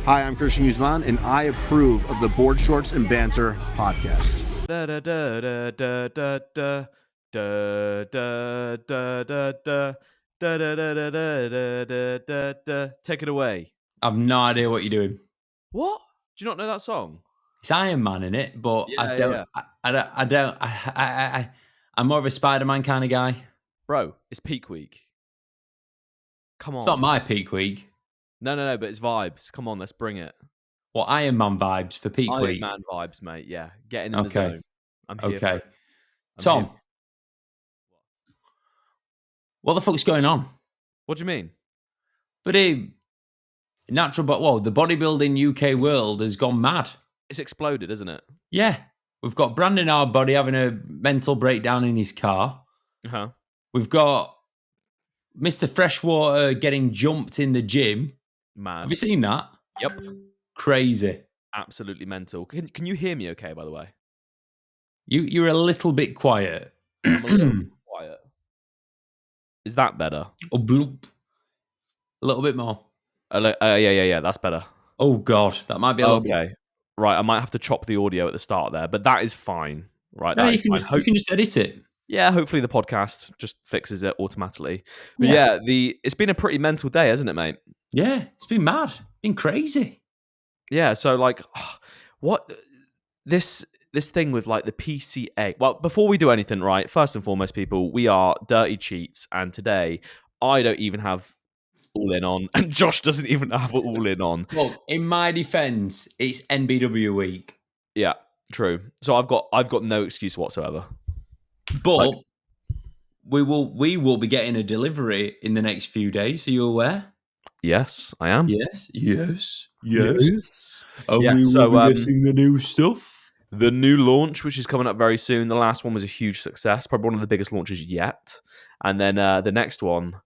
Hi, I'm Christian Guzman, and I approve of the Board Shorts and Banter podcast. Da da da da da da da da da da da da da da da da da da da. Take it away. I've no idea what you're doing. What? Do you not know that song? It's Iron Man in it, but Yeah, I don't. yeah. I don't. I'm more of a Spider-Man kind of guy. Bro, it's peak week. Come on. It's not my peak week. No, but it's vibes. Come on, let's bring it. What Iron Man vibes for peak Iron week? Man vibes, mate. Yeah, getting in the zone. I'm here for Okay. it. Tom, what the fuck's going on? What do you mean? But the bodybuilding UK world has gone mad. It's exploded, isn't it? Yeah, we've got Brandon our body having a mental breakdown in his car. Uh-huh. We've got Mr. Freshwater getting jumped in the gym. Man. Have you seen that? Yep. Crazy. Absolutely mental. Can you hear me okay, by the way? You're a little bit quiet. I'm a little bit quiet. Is that better? Oh, bloop. A little bit more. Yeah. That's better. Oh, God. That might be a little bit. Okay. Right, I might have to chop the audio at the start there, but that is fine. Right, No, that you is can, fine. you can just edit it. Yeah, hopefully the podcast just fixes it automatically. But yeah, it's been a pretty mental day, hasn't it, mate? Yeah, it's been mad. Been crazy. Yeah, so like, what this thing with like the PCA. Well, before we do anything, right, first and foremost, people, we are dirty cheats, and today I don't even have all in on, and Josh doesn't even have all in on. Well, in my defense, it's NBW week. Yeah, true. So I've got no excuse whatsoever. But we will be getting a delivery in the next few days. Are you aware? Yes, I am. Yes. Oh, And we will be getting the new stuff. The new launch, which is coming up very soon. The last one was a huge success, probably one of the biggest launches yet. And then the next one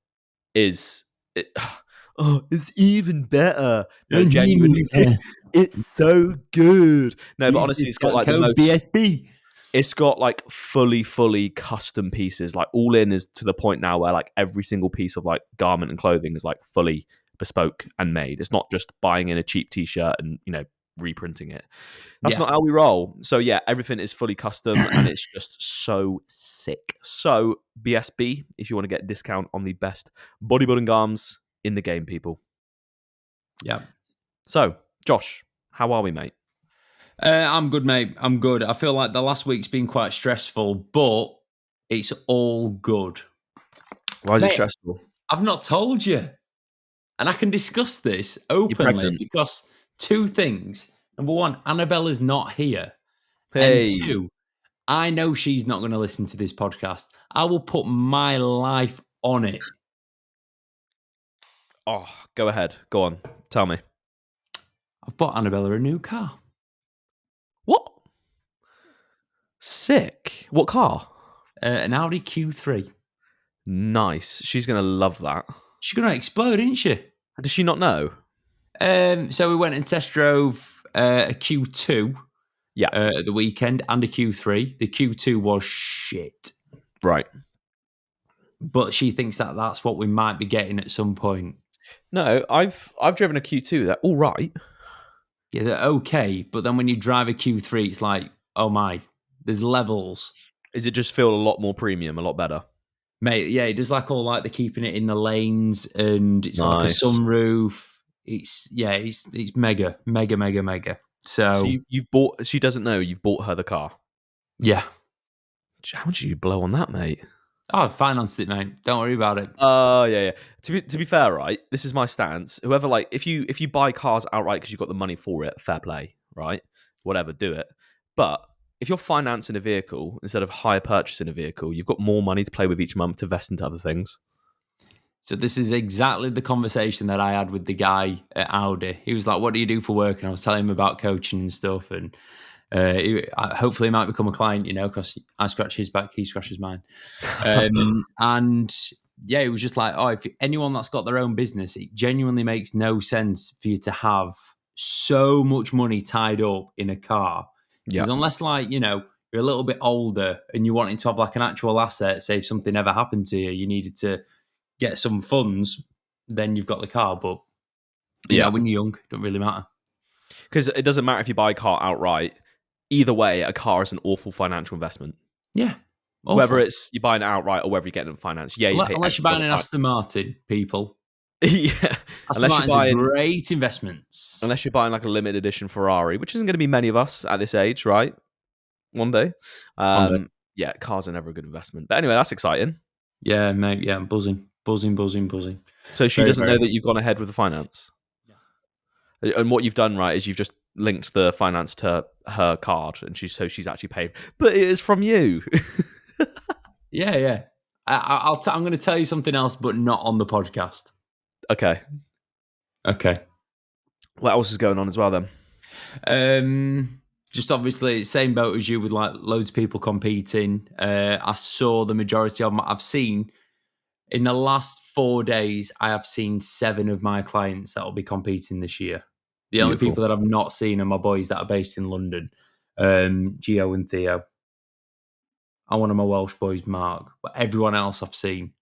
is it's even better. No, genuinely, it's so good. No, but honestly, it's got like the most. BSB. It's got like fully custom pieces. Like all in is to the point now where like every single piece of like garment and clothing is like fully bespoke and made. It's not just buying in a cheap t-shirt and reprinting it. That's not how we roll. So yeah, everything is fully custom and it's just so sick. So BSB, if you want to get a discount on the best bodybuilding garms in the game, people. Yeah. So Josh, how are we, mate? I'm good, mate. I'm good. I feel like the last week's been quite stressful, but it's all good. Why is it stressful? I've not told you. And I can discuss this openly because two things. Number one, Annabella's not here. Hey. And two, I know she's not going to listen to this podcast. I will put my life on it. Oh, go ahead. Go on. Tell me. I've bought Annabella a new car. What? Sick. What car? An Audi Q3. Nice. She's going to love that. She's going to explode, isn't she? Does she not know? So we went and test drove a Q2 at the weekend and a Q3. The Q2 was shit. Right. But she thinks that that's what we might be getting at some point. No, I've driven a Q2. They're all right. Yeah, they're okay. But then when you drive a Q3, it's like, oh my, there's levels. Does it just feel a lot more premium, a lot better? Mate, yeah, it does like all like the keeping it in the lanes and it's like a sunroof. It's mega. So you've bought. She doesn't know you've bought her the car. Yeah. How much did you blow on that, mate? Oh, I've financed it, mate. Don't worry about it. Oh, yeah. To be fair, right? This is my stance. Whoever if you buy cars outright because you've got the money for it, fair play, right? Whatever, do it. But if you're financing a vehicle instead of hire purchasing a vehicle, you've got more money to play with each month to invest into other things. So this is exactly the conversation that I had with the guy at Audi. He was like, what do you do for work? And I was telling him about coaching and stuff. And hopefully he might become a client, because I scratch his back, he scratches mine. And yeah, it was just like, if anyone that's got their own business, it genuinely makes no sense for you to have so much money tied up in a car. Because unless you're a little bit older and you're wanting to have like an actual asset, say if something ever happened to you, you needed to get some funds, then you've got the car. But When you're young, it don't really matter. Because it doesn't matter if you buy a car outright. Either way, a car is an awful financial investment. Yeah. Awful. Whether it's you buying it outright or whether you're getting it in finance. Yeah, you pay unless you're buying an Aston Martin, people. Yeah. Aston Martins are great investments. Unless you're buying like a limited edition Ferrari, which isn't going to be many of us at this age, right? One day. Yeah, cars are never a good investment. But anyway, that's exciting. Yeah, mate. Yeah, I'm buzzing. So she doesn't know that you've gone ahead with the finance? Yeah. And what you've done, right, is you've just linked the finance to her card, and she's actually paid. But it is from you. Yeah. I'm going to tell you something else, but not on the podcast. Okay. What else is going on as well then? Just obviously same boat as you with like loads of people competing. I saw the majority of them. I've seen in the last 4 days, I have seen 7 of my clients that will be competing this year. The only people that I've not seen are my boys that are based in London, Gio and Theo. And one of my Welsh boys, Mark. But everyone else I've seen.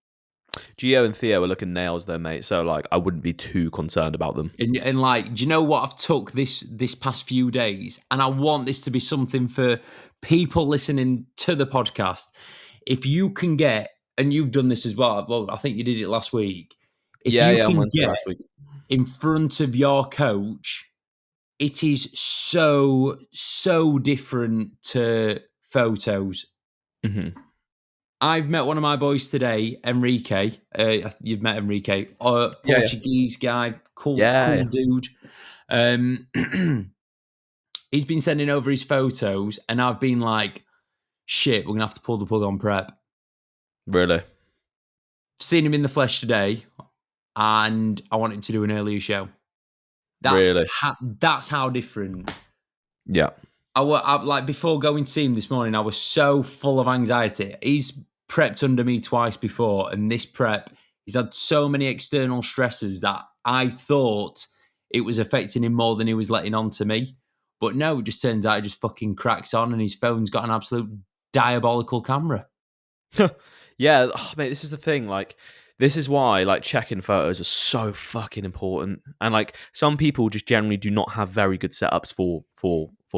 Gio and Theo are looking nails though, mate. So like, I wouldn't be too concerned about them. And like, do you know what I've took this past few days? And I want this to be something for people listening to the podcast. If you can get, and you've done this as well. I think you did it last week. If you can get last week in front of your coach, it is so different to photos. Mm-hmm. I've met one of my boys today, Enrique. You've met Enrique, Portuguese guy, cool dude. He's been sending over his photos, and I've been like, "Shit, we're gonna have to pull the plug on prep." Really? Seen him in the flesh today, and I want him to do an earlier show. That's how different. Yeah. I like before going to see him this morning, I was so full of anxiety. He's prepped under me twice before, and this prep, he's had so many external stresses that I thought it was affecting him more than he was letting on to me. But no, it just turns out he just fucking cracks on, and his phone's got an absolute diabolical camera. Yeah, mate, this is the thing. Like, this is why like checking photos are so fucking important. And like some people just generally do not have very good setups for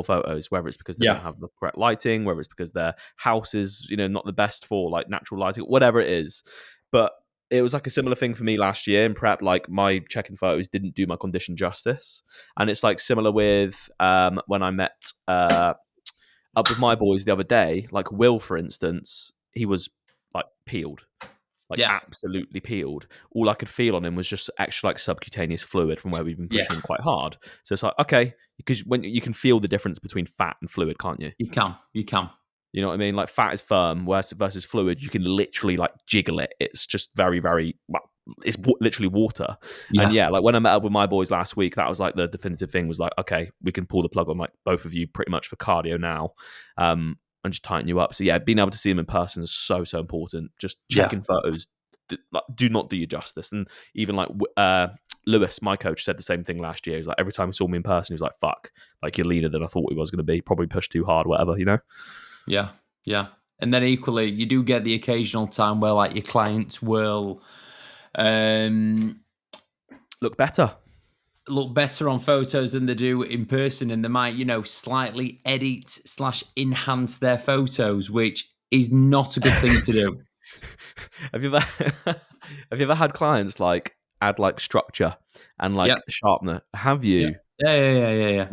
photos, whether it's because they don't have the correct lighting, whether it's because their house is, not the best for like natural lighting, whatever it is. But it was like a similar thing for me last year in prep. Like my checking photos didn't do my condition justice. And it's like similar with when I met up with my boys the other day, like Will, for instance, he was like peeled. Absolutely peeled. All I could feel on him was just extra like subcutaneous fluid from where we've been pushing him quite hard. So it's like, okay, because when you can feel the difference between fat and fluid, can't you? You can. You know what I mean? Like fat is firm, versus fluid, you can literally like jiggle it. It's just very, very, it's literally water. Yeah. And like when I met up with my boys last week, that was like the definitive thing was like, okay, we can pull the plug on like both of you pretty much for cardio now. And just tighten you up. So being able to see them in person is so important. Just checking photos do not do you justice. And even like Lewis, my coach, said the same thing last year. He was like, every time he saw me in person, he was like, fuck, like you're leaner than I thought he was going to be. Probably pushed too hard, whatever, Yeah. And then equally, you do get the occasional time where like your clients will look better on photos than they do in person, and they might, slightly edit / enhance their photos, which is not a good thing to do. Have you ever had clients like add like structure and like sharpener? Have you? Yeah.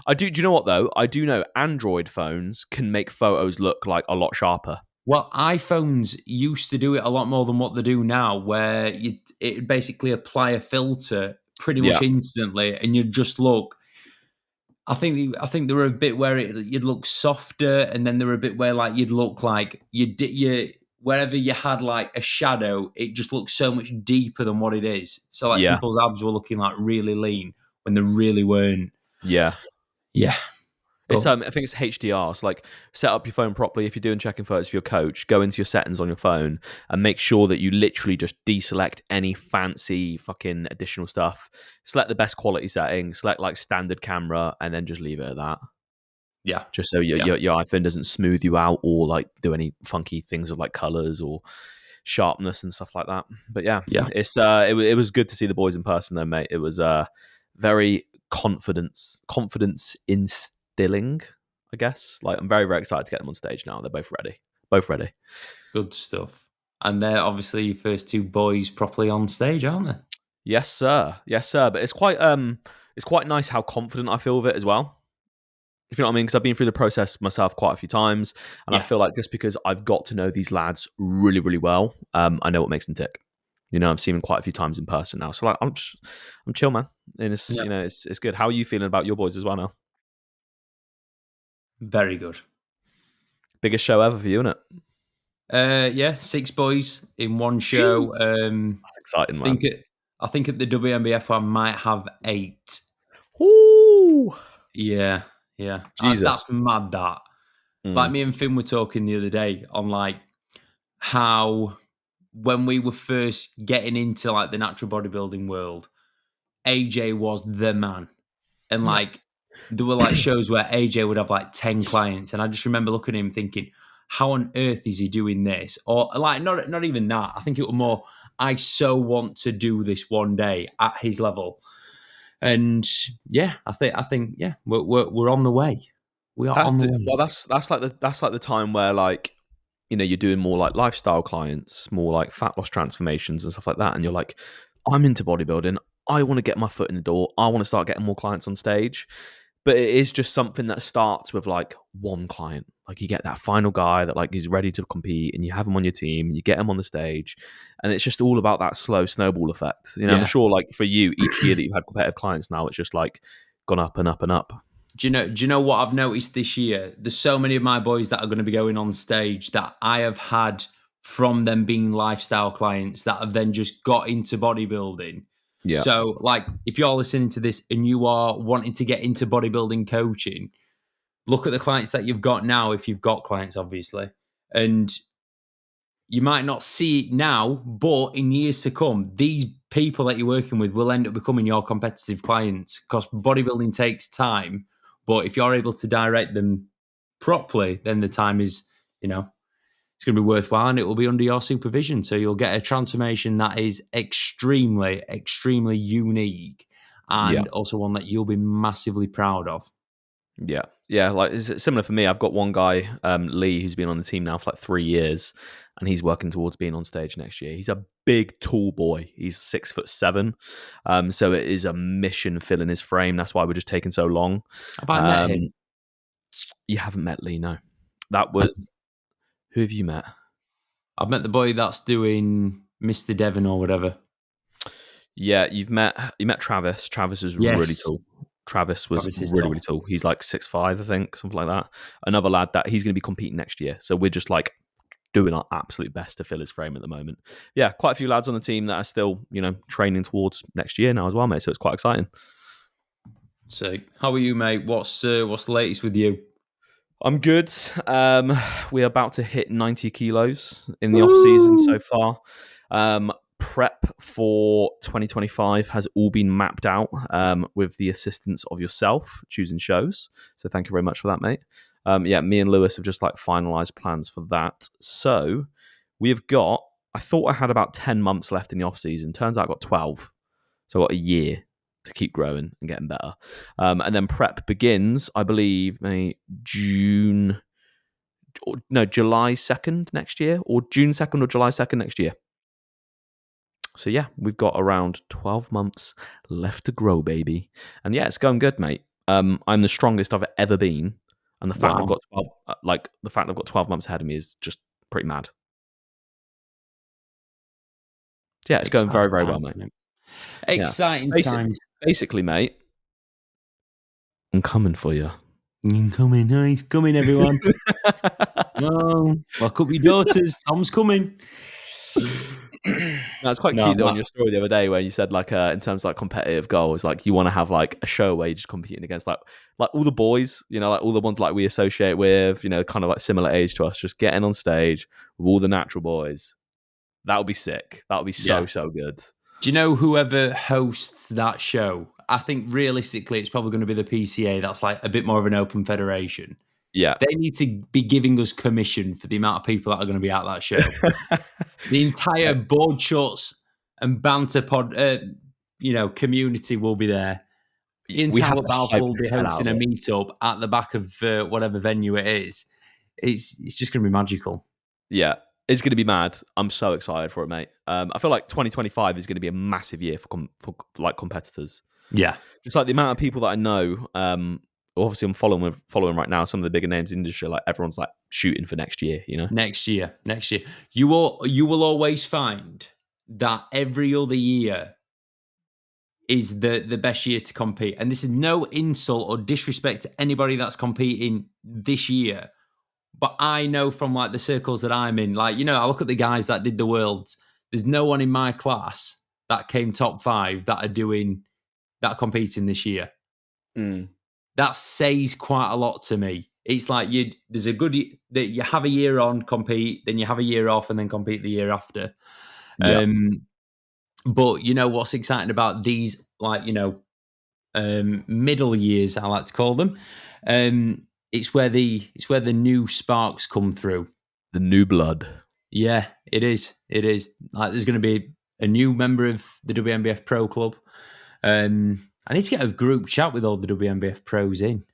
I do. Do you know what though? I do know Android phones can make photos look like a lot sharper. Well, iPhones used to do it a lot more than what they do now, where it basically apply a filter pretty much instantly, and you just look. I think there were a bit where you'd look softer, and then there were a bit where like you'd look like you wherever you had like a shadow, it just looked so much deeper than what it is. So like people's abs were looking like really lean when they really weren't. Yeah. It's Cool. I think it's HDR. So like set up your phone properly. If you're doing checking photos for your coach, go into your settings on your phone and make sure that you literally just deselect any fancy fucking additional stuff. Select the best quality settings, select like standard camera, and then just leave it at that. Yeah. Just so your iPhone doesn't smooth you out or like do any funky things of like colors or sharpness and stuff like that. But yeah, Yeah. it was good to see the boys in person though, mate. It was very confidence instilling, I guess. Like I'm very, very excited to get them on stage now. They're both ready. Good stuff. And they're obviously your first two boys properly on stage, aren't they? Yes, sir. But it's quite nice how confident I feel with it as well. If you know what I mean, because I've been through the process myself quite a few times, and I feel like just because I've got to know these lads really, really well, I know what makes them tick. I've seen them quite a few times in person now, so like I'm chill, man, and it's it's good. How are you feeling about your boys as well now? Very good. Biggest show ever for you, isn't it? 6 boys in one show. That's exciting, man. I think at the WNBF I might have 8. Ooh, Yeah. Jesus. That's mad. That like me and Finn were talking the other day on like how when we were first getting into like the natural bodybuilding world, AJ was the man, and like there were like shows where AJ would have like 10 clients, and I just remember looking at him thinking, how on earth is he doing this? Or like not even that. I think it was more, I so want to do this one day at his level. And yeah, I think we're on the way. We are on the way. Well, that's like the time where like you're doing more like lifestyle clients, more like fat loss transformations and stuff like that, and you're like, I'm into bodybuilding. I want to get my foot in the door. I want to start getting more clients on stage. But it is just something that starts with like one client. Like you get that final guy that like is ready to compete, and you have him on your team, and you get him on the stage, and it's just all about that slow snowball effect. I'm sure like for you, each year that you've had competitive clients now, it's just like gone up and up and up. Do you know what I've noticed this year? There's so many of my boys that are going to be going on stage that I have had from them being lifestyle clients that have then just got into bodybuilding. Yeah. So, like, if you're listening to this and you are wanting to get into bodybuilding coaching, look at the clients that you've got now, if you've got clients, obviously. And you might not see it now, but in years to come, these people that you're working with will end up becoming your competitive clients because bodybuilding takes time. But if you're able to direct them properly, then the time is, it's going to be worthwhile and it will be under your supervision. So you'll get a transformation that is extremely, extremely unique and also one that you'll be massively proud of. Yeah. Yeah. Like it's similar for me. I've got one guy, Lee, who's been on the team now for like 3 years, and he's working towards being on stage next year. He's a big, tall boy. He's 6'7". So it is a mission filling his frame. That's why we're just taking so long. Have I met him? You haven't met Lee, no. That was who have you met? I've met the boy that's doing Mr. Devon or whatever. Yeah, you met Travis. Travis is really tall. Travis was really tall. He's like 6'5", I think, something like that. Another lad that he's going to be competing next year. So we're just like doing our absolute best to fill his frame at the moment. Yeah, quite a few lads on the team that are still, training towards next year now as well, mate. So it's quite exciting. So, how are you, mate? What's the latest with you? I'm good. We're about to hit 90 kilos in the off season so far. Prep for 2025 has all been mapped out with the assistance of yourself choosing shows. So thank you very much for that, mate. Me and Lewis have just like finalized plans for that. So we have got, I thought I had about 10 months left in the off season. Turns out I got 12. So I got a year to keep growing and getting better. And then prep begins, I believe, July 2nd next year, or June 2nd or July 2nd next year. So yeah, we've got around 12 months left to grow, baby. And yeah, it's going good, mate. I'm the strongest I've ever been. And the fact I've got 12 months ahead of me is just pretty mad. Yeah, it's going very, very well, mate. Exciting times. Basically, mate, I'm coming for you. I'm coming. He's coming, everyone. Lock up your daughters. Tom's coming. No, it's quite cute though on your story the other day where you said like in terms of like competitive goals, like you want to have like a show where you're just competing against like all the boys, like all the ones like we associate with, kind of like similar age to us, just getting on stage with all the natural boys. That would be sick. That would be so good. Do you know whoever hosts that show? I think realistically it's probably going to be the PCA. That's like a bit more of an open federation. Yeah. They need to be giving us commission for the amount of people that are going to be at that show. The entire board shorts and banter community will be there. In We have Talbot to Valve hype will the be hell hosting out a of it. meetup at the back of whatever venue it is. It's just going to be magical. Yeah, it's going to be mad. I'm so excited for it, mate. I feel like 2025 is going to be a massive year for like competitors. Yeah. Just like the amount of people that I know. Obviously, I'm following right now some of the bigger names in the industry. Like everyone's like shooting for next year. You know, Next year. You will always find that every other year is the best year to compete. And this is no insult or disrespect to anybody that's competing this year. But I know from like the circles that I'm in, like, I look at the guys that did the Worlds. There's no one in my class that came top 5 that are competing this year. That says quite a lot to me. It's like there's a good that you have a year on, compete, then you have a year off, and then compete the year after. Yeah. But what's exciting about these, like, middle years, I like to call them. It's where the new sparks come through. The new blood. Yeah, it is. It is. Like, there's going to be a new member of the WNBF Pro Club. I need to get a group chat with all the WNBF pros in.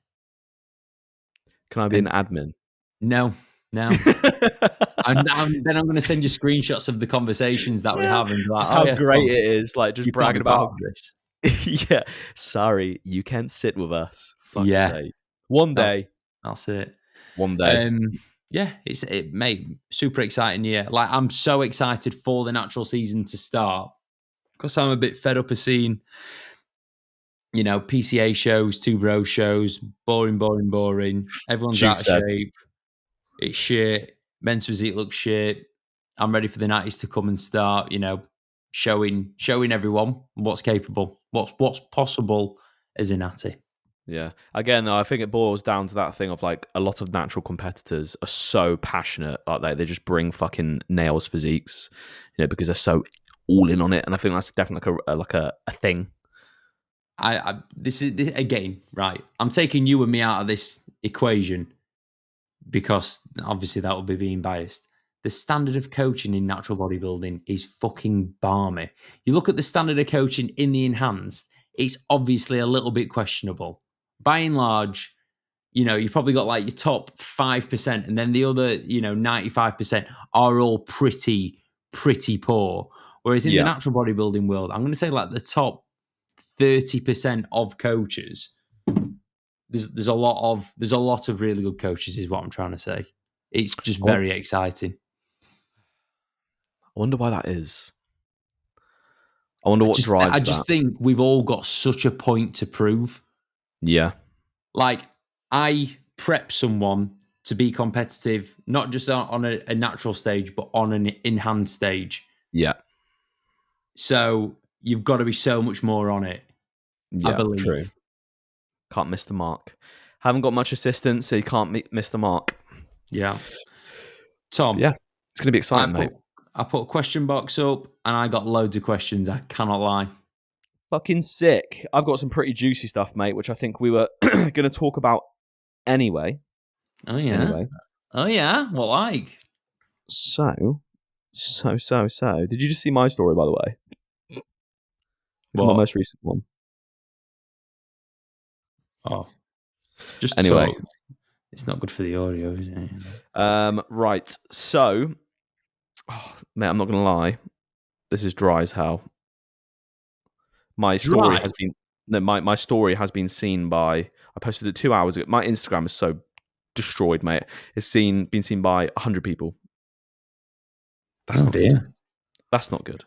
Can I be an admin? No. Then I'm going to send you screenshots of the conversations that we have and be like, just how great Tom, it is. Like just you bragging can't be about part of this. yeah. Sorry, you can't sit with us. Fuck's Yeah. sake. One day. That's it. One day. Yeah, mate, super exciting year. Like, I'm so excited for the natural season to start because I'm a bit fed up of seeing, PCA shows, two bro shows, boring. Everyone's out of shape. It's shit. Men's physique looks shit. I'm ready for the natties to come and start, showing everyone what's capable, what's possible as a natty. Yeah. Again, though, I think it boils down to that thing of like a lot of natural competitors are so passionate, like they just bring fucking nails physiques, because they're so all in on it, and I think that's definitely like a thing. This is again, right? I'm taking you and me out of this equation because obviously that would be being biased. The standard of coaching in natural bodybuilding is fucking balmy. You look at the standard of coaching in the enhanced, it's obviously a little bit questionable. By and large, you've probably got like your top 5%, and then the other, 95% are all pretty poor. Whereas in the natural bodybuilding world, I'm going to say like the top 30% of coaches, there's a lot of really good coaches, is what I'm trying to say. It's just very exciting. I wonder why that is. I wonder what drives that. I just think we've all got such a point to prove. Yeah. Like, I prep someone to be competitive, not just on a natural stage, but on an enhanced stage. Yeah. So you've got to be so much more on it. Yeah, I believe. True. Can't miss the mark. Haven't got much assistance, so you can't miss the mark. Yeah. Tom. Yeah. It's going to be exciting, mate. I put a question box up and I got loads of questions. I cannot lie. Fucking sick. I've got some pretty juicy stuff, mate, which I think we were going to talk about anyway. Oh, yeah. Anyway. Oh, yeah? What like? So. Did you just see my story, by the way? What? My most recent one. Oh. Just anyway. talk. It's not good for the audio, is it? Right. So, mate, I'm not going to lie. This is dry as hell. My story has been my story has been seen by. I posted it 2 hours ago. My Instagram is so destroyed, mate. It's been seen by 100 people. That's not good. That's not good.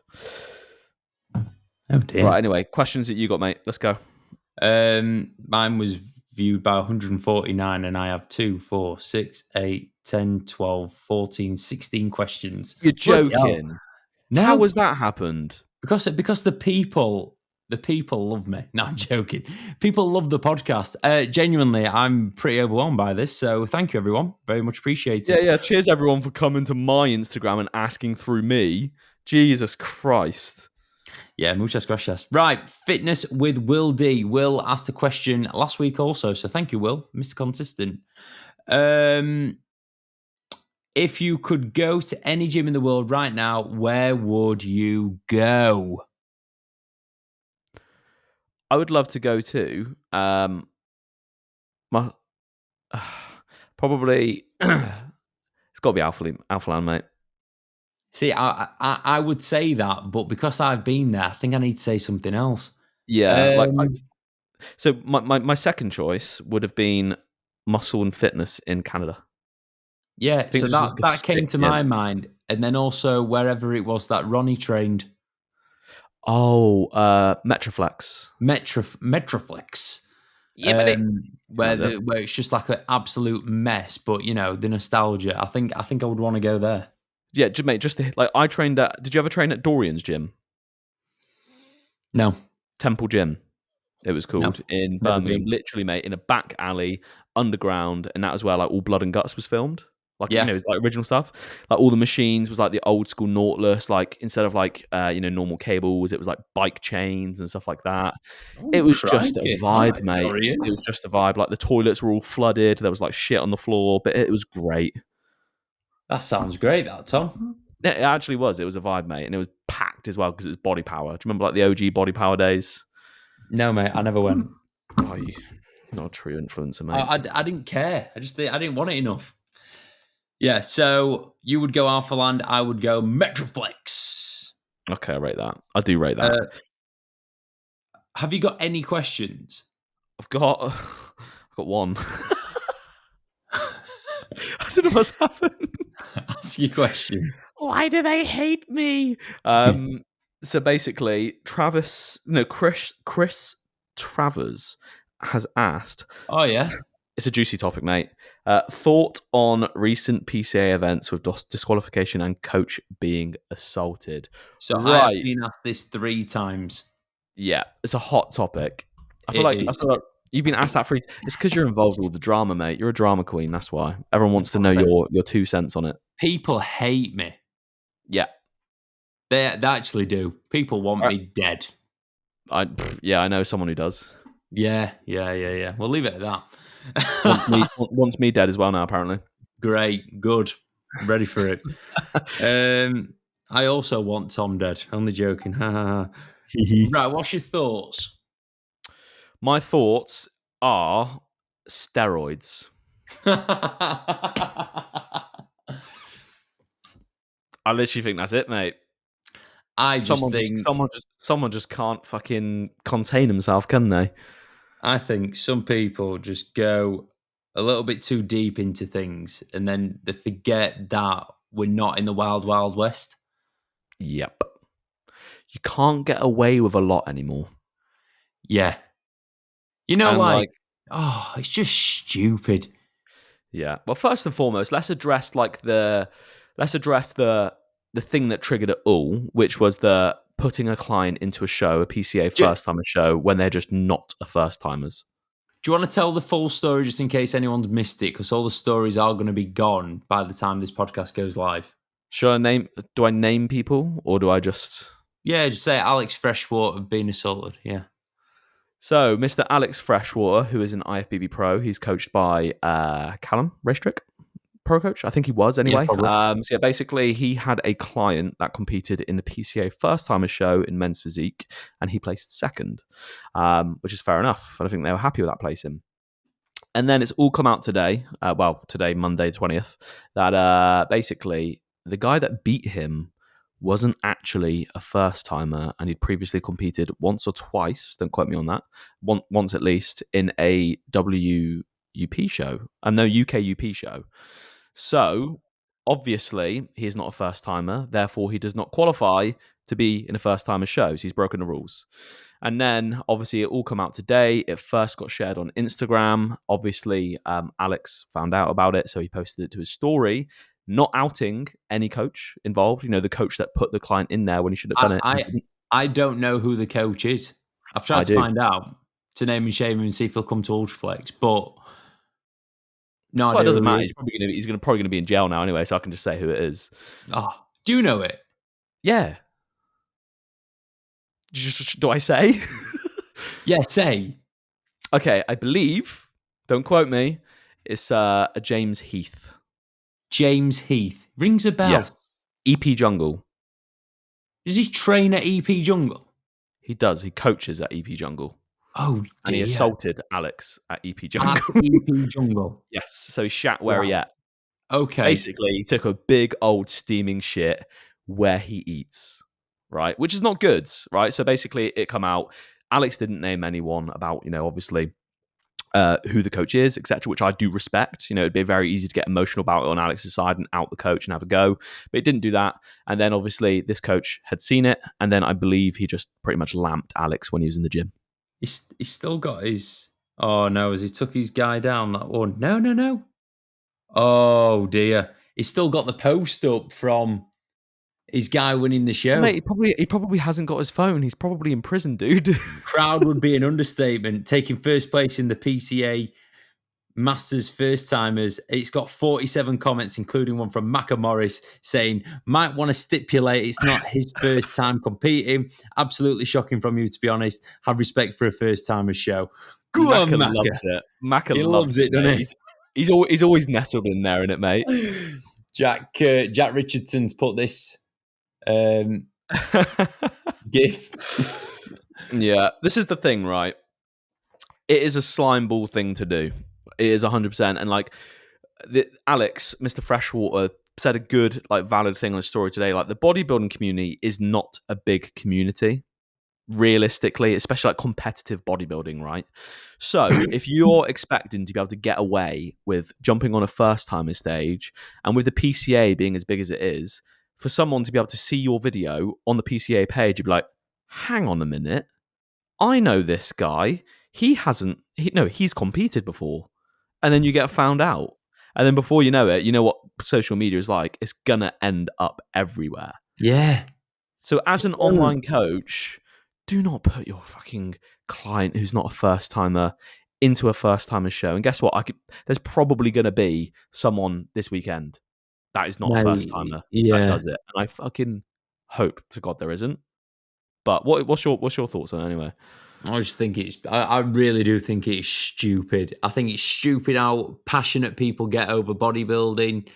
Oh dear. Right. Anyway, questions that you got, mate. Let's go. Mine was viewed by 149, and I have 2, 4, 6, 8, 10, 12, 14, 16 questions. You're joking. No. How has that happened? Because the people love me. No, I'm joking. People love the podcast. Genuinely, I'm pretty overwhelmed by this. So thank you, everyone. Very much appreciated. Yeah. Cheers, everyone, for coming to my Instagram and asking through me. Jesus Christ. Yeah, muchas gracias. Right, fitness with Will D. Will asked a question last week also. So thank you, Will, Mr. Consistent. If you could go to any gym in the world right now, where would you go? I would love to go to my probably it's got to be Alpha Land, mate. See, I would say that, but because I've been there, I think I need to say something else. Yeah, Um, so my second choice would have been Muscle and Fitness in Canada. yeah, think so this is like a that came sick to gym. my mind, and then also wherever it was that Ronnie trained, Oh, Metroflex. Metroflex. Yeah, buddy. Where That's it. where it's just like an absolute mess, but the nostalgia. I think I would want to go there. Yeah, mate. Like I trained at. Did you ever train at Dorian's gym? No, Temple Gym. It was no, called in never Birmingham. been. Literally, mate, in a back alley, underground, and that was where like all Blood and Guts was filmed. Like Yeah. it's like original stuff. Like all the machines was like the old school Nautilus. Like instead of like normal cables, it was like bike chains and stuff like that. It Oh, was just a crikey. vibe, Hi, mate. Dorian. It was just a vibe. Like the toilets were all flooded. There was like shit on the floor, but it was great. That sounds great, that, Tom. It actually was. It was a vibe, mate, and it was packed as well because it was Body Power. Do you remember like the OG Body Power days? No, mate, I never went. Oh, you're not a true influencer, mate. I didn't care. I didn't want it enough. Yeah, so you would go Alpha Land, I would go Metroflex. Okay, I rate that. I do rate that. Have you got any questions? I've got one. I don't know what's happened. Ask your question. Why do they hate me? So basically, Chris Travers has asked. Oh, yeah? It's a juicy topic, mate. Thought on recent PCA events with disqualification and coach being assaulted. So Right. I have been asked this 3 times. Yeah, it's a hot topic. I feel It like is. you've been asked that for. It's because you're involved with all the drama, mate. You're a drama queen. That's why everyone wants to know your 2 cents on it. People hate me. Yeah, They actually do. People want me dead. I know someone who does. Yeah. We'll leave it at that. wants me dead as well now, apparently. Great, good, ready for it. I also want Tom dead. Only joking. Right, what's your thoughts? My thoughts are steroids. I literally think that's it, mate. Someone just can't fucking contain himself, can they? I think some people just go a little bit too deep into things and then they forget that we're not in the wild, wild west. Yep. You can't get away with a lot anymore. Yeah. It's just stupid. Yeah. Well, first and foremost, let's address the thing that triggered it all, which was the putting a client into a show, a PCA first-timer show, when they're just not a first-timers. Do you want to tell the full story just in case anyone's missed it? Because all the stories are going to be gone by the time this podcast goes live. Do I name people or do I just... Yeah, just say Alex Freshwater being assaulted, yeah. So, Mr. Alex Freshwater, who is an IFBB pro, he's coached by Callum Raystrick, pro coach. I think he was anyway. Yeah, basically, he had a client that competed in the PCA first-timer show in men's physique, and he placed second, which is fair enough. And I think they were happy with that placing. And then it's all come out today, today, Monday 20th, that basically the guy that beat him wasn't actually a first-timer, and he'd previously competed once or twice, don't quote me on that, once at least, in a WUP show, UK UP show. So, obviously, he is not a first-timer, therefore he does not qualify to be in a first-timer show, so he's broken the rules. And then, obviously, it all come out today. It first got shared on Instagram. Obviously, Alex found out about it, so he posted it to his story, not outing any coach involved. The coach that put the client in there when he should have done it. I don't know who the coach is. I've tried to find out, to name and shame him and see if he'll come to Ultraflex, but no, it doesn't matter. He's probably going to be in jail now anyway, so I can just say who it is. Oh, do you know it? Yeah. Do I say? Yeah, say. Okay, I believe, don't quote me, It's a James Heath. James Heath. Rings a bell. Yes. EP Jungle. Does he train at EP Jungle? He does. He coaches at EP Jungle. Oh, dear. And he assaulted Alex at EP Jungle. At EP Jungle. Yes. So he shat where he Right. at. Okay. Basically, he took a big old steaming shit where he eats, right? Which is not good, right? So basically, it come out. Alex didn't name anyone about, obviously who the coach is, etc., which I do respect. It'd be very easy to get emotional about it on Alex's side and out the coach and have a go, but it didn't do that. And then obviously this coach had seen it, and then I believe he just pretty much lamped Alex when he was in the gym. He's still got his. Oh no! As he took his guy down, that one. No. Oh dear! He's still got the post up from his guy winning the show. Mate, he probably hasn't got his phone. He's probably in prison, dude. Proud would be an understatement. Taking first place in the PCA Masters first timers. It's got 47 comments, including one from Macca Morris saying, might want to stipulate it's not his first time competing. Absolutely shocking from you, to be honest. Have respect for a first timer's show. Go on, Macca. Loves it. Macca he loves it, doesn't he? He's always nestled in there, innit, mate? Jack Richardson's put this gif. Yeah, this is the thing, right? It is a slime ball thing to do. It is 100%. And Alex, Mr. Freshwater, said a good, valid thing on his story today. The bodybuilding community is not a big community, realistically, especially competitive bodybuilding, right? So if you're expecting to be able to get away with jumping on a first-timer stage, and with the PCA being as big as it is, for someone to be able to see your video on the PCA page, you'd be like, hang on a minute, I know this guy. He's competed before. And then you get found out. And then before you know it, you know what social media is like. It's going to end up everywhere. Yeah. So as an online coach, do not put your fucking client who's not a first-timer into a first-timer show. And guess what? There's probably going to be someone this weekend that is not a first-timer that does it. And I fucking hope to God there isn't. But what's your thoughts on it anyway? I just think I really do think it's stupid. I think it's stupid how passionate people get over bodybuilding.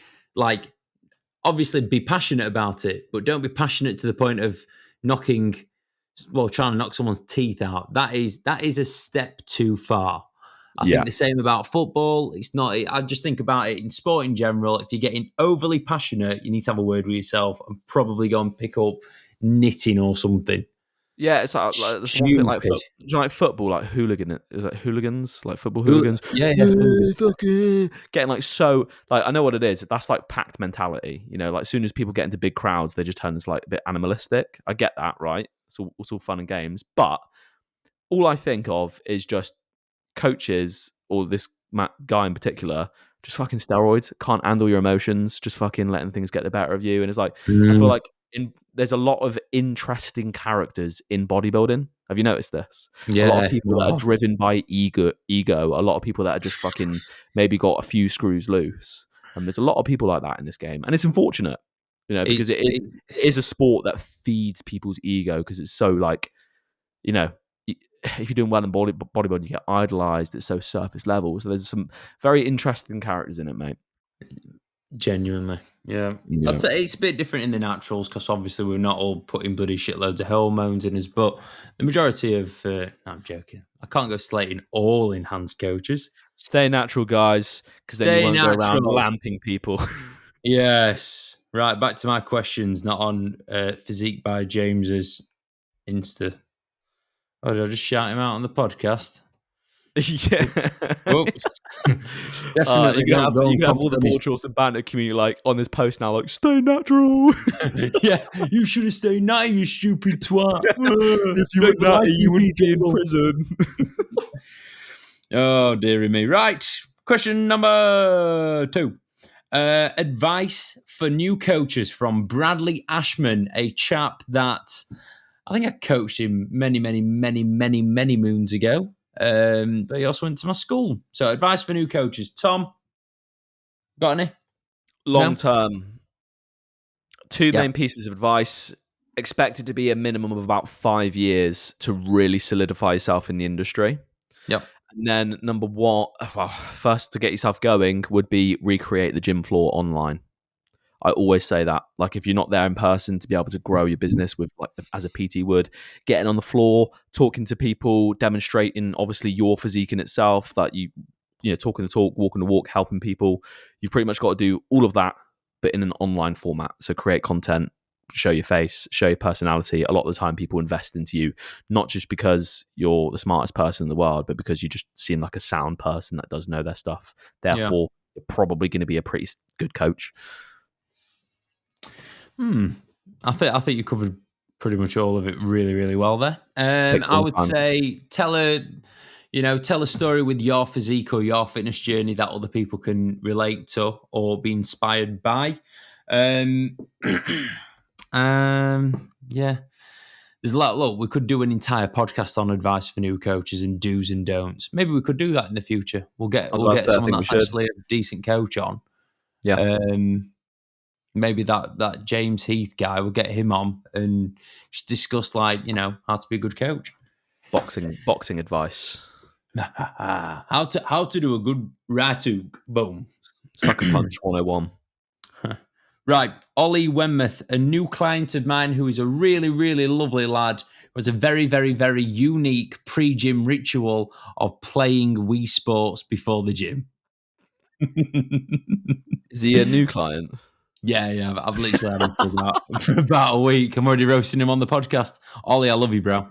Obviously be passionate about it, but don't be passionate to the point of trying to knock someone's teeth out. That is a step too far. I think the same about football. It's not, I just think about it in sport in general. If you're getting overly passionate, you need to have a word with yourself and probably go and pick up knitting or something. Yeah, it's that's one thing football, hooligan. Is that hooligans? Football hooligans? Yeah. Getting so I know what it is. That's packed mentality. As soon as people get into big crowds, they just turn into a bit animalistic. I get that, right? It's all fun and games, but all I think of is just coaches or this guy in particular, just fucking steroids. Can't handle your emotions. Just fucking letting things get the better of you. And it's I feel like there's a lot of interesting characters in bodybuilding. Have you noticed this? Yeah. A lot of people that are driven by ego. A lot of people that are just fucking maybe got a few screws loose. And there's a lot of people like that in this game. And it's unfortunate, because it is a sport that feeds people's ego, because it's so if you're doing well in bodybuilding, you get idolized. It's so surface level. So there's some very interesting characters in it, mate. Genuinely, yeah. I'd say it's a bit different in the naturals, because obviously we're not all putting bloody shitloads of hormones in us, but the majority of no, I'm joking, I can't go slating all enhanced coaches. Stay natural, guys, because then you won't go around lamping people. Yes. Right, back to my questions, not on Physique by James's Insta. Oh, did I just shout him out on the podcast? Yeah. Oops. Definitely. You can have all the ball shorts and banter community on this post now, stay natural. Yeah, you should have stayed natty, you stupid twat. If you were natty, you wouldn't be in prison. Oh, dearie me. Right. Question number 2. Advice for new coaches from Bradley Ashman, a chap that I think I coached him many, many, many, many, many moons ago. But he also went to my school. So advice for new coaches. Tom, got any? Long term. 2 main pieces of advice. Expect it to be a minimum of about 5 years to really solidify yourself in the industry. Yep. And then number one, well, first to get yourself going would be recreate the gym floor online. I always say that, like, if you're not there in person to be able to grow your business with, like, as a PT would, getting on the floor, talking to people, demonstrating obviously your physique in itself, that you know, talking the talk, walking the walk, helping people. You've pretty much got to do all of that, but in an online format. So create content, show your face, show your personality. A lot of the time people invest into you, not just because you're the smartest person in the world, but because you just seem like a sound person that does know their stuff. Therefore, you're probably going to be a pretty good coach. I think you covered pretty much all of it really, really well there. Takes a I long would time. say tell a story with your physique or your fitness journey that other people can relate to or be inspired by. Yeah. There's a lot. Look, we could do an entire podcast on advice for new coaches and do's and don'ts. Maybe we could do that in the future. We'll get I someone think we that's should. actually a decent coach on. Yeah. Maybe that James Heath guy, we'll get him on and just discuss, like, how to be a good coach. Boxing advice. how to do a good right hook. Boom. Sucker punch 101. Right. Ollie Wenmouth, a new client of mine who is a really, really lovely lad, was a very, very, very unique pre-gym ritual of playing Wii Sports before the gym. Is he a new client? Yeah. I've literally had him for about a week. I'm already roasting him on the podcast. Ollie, I love you, bro.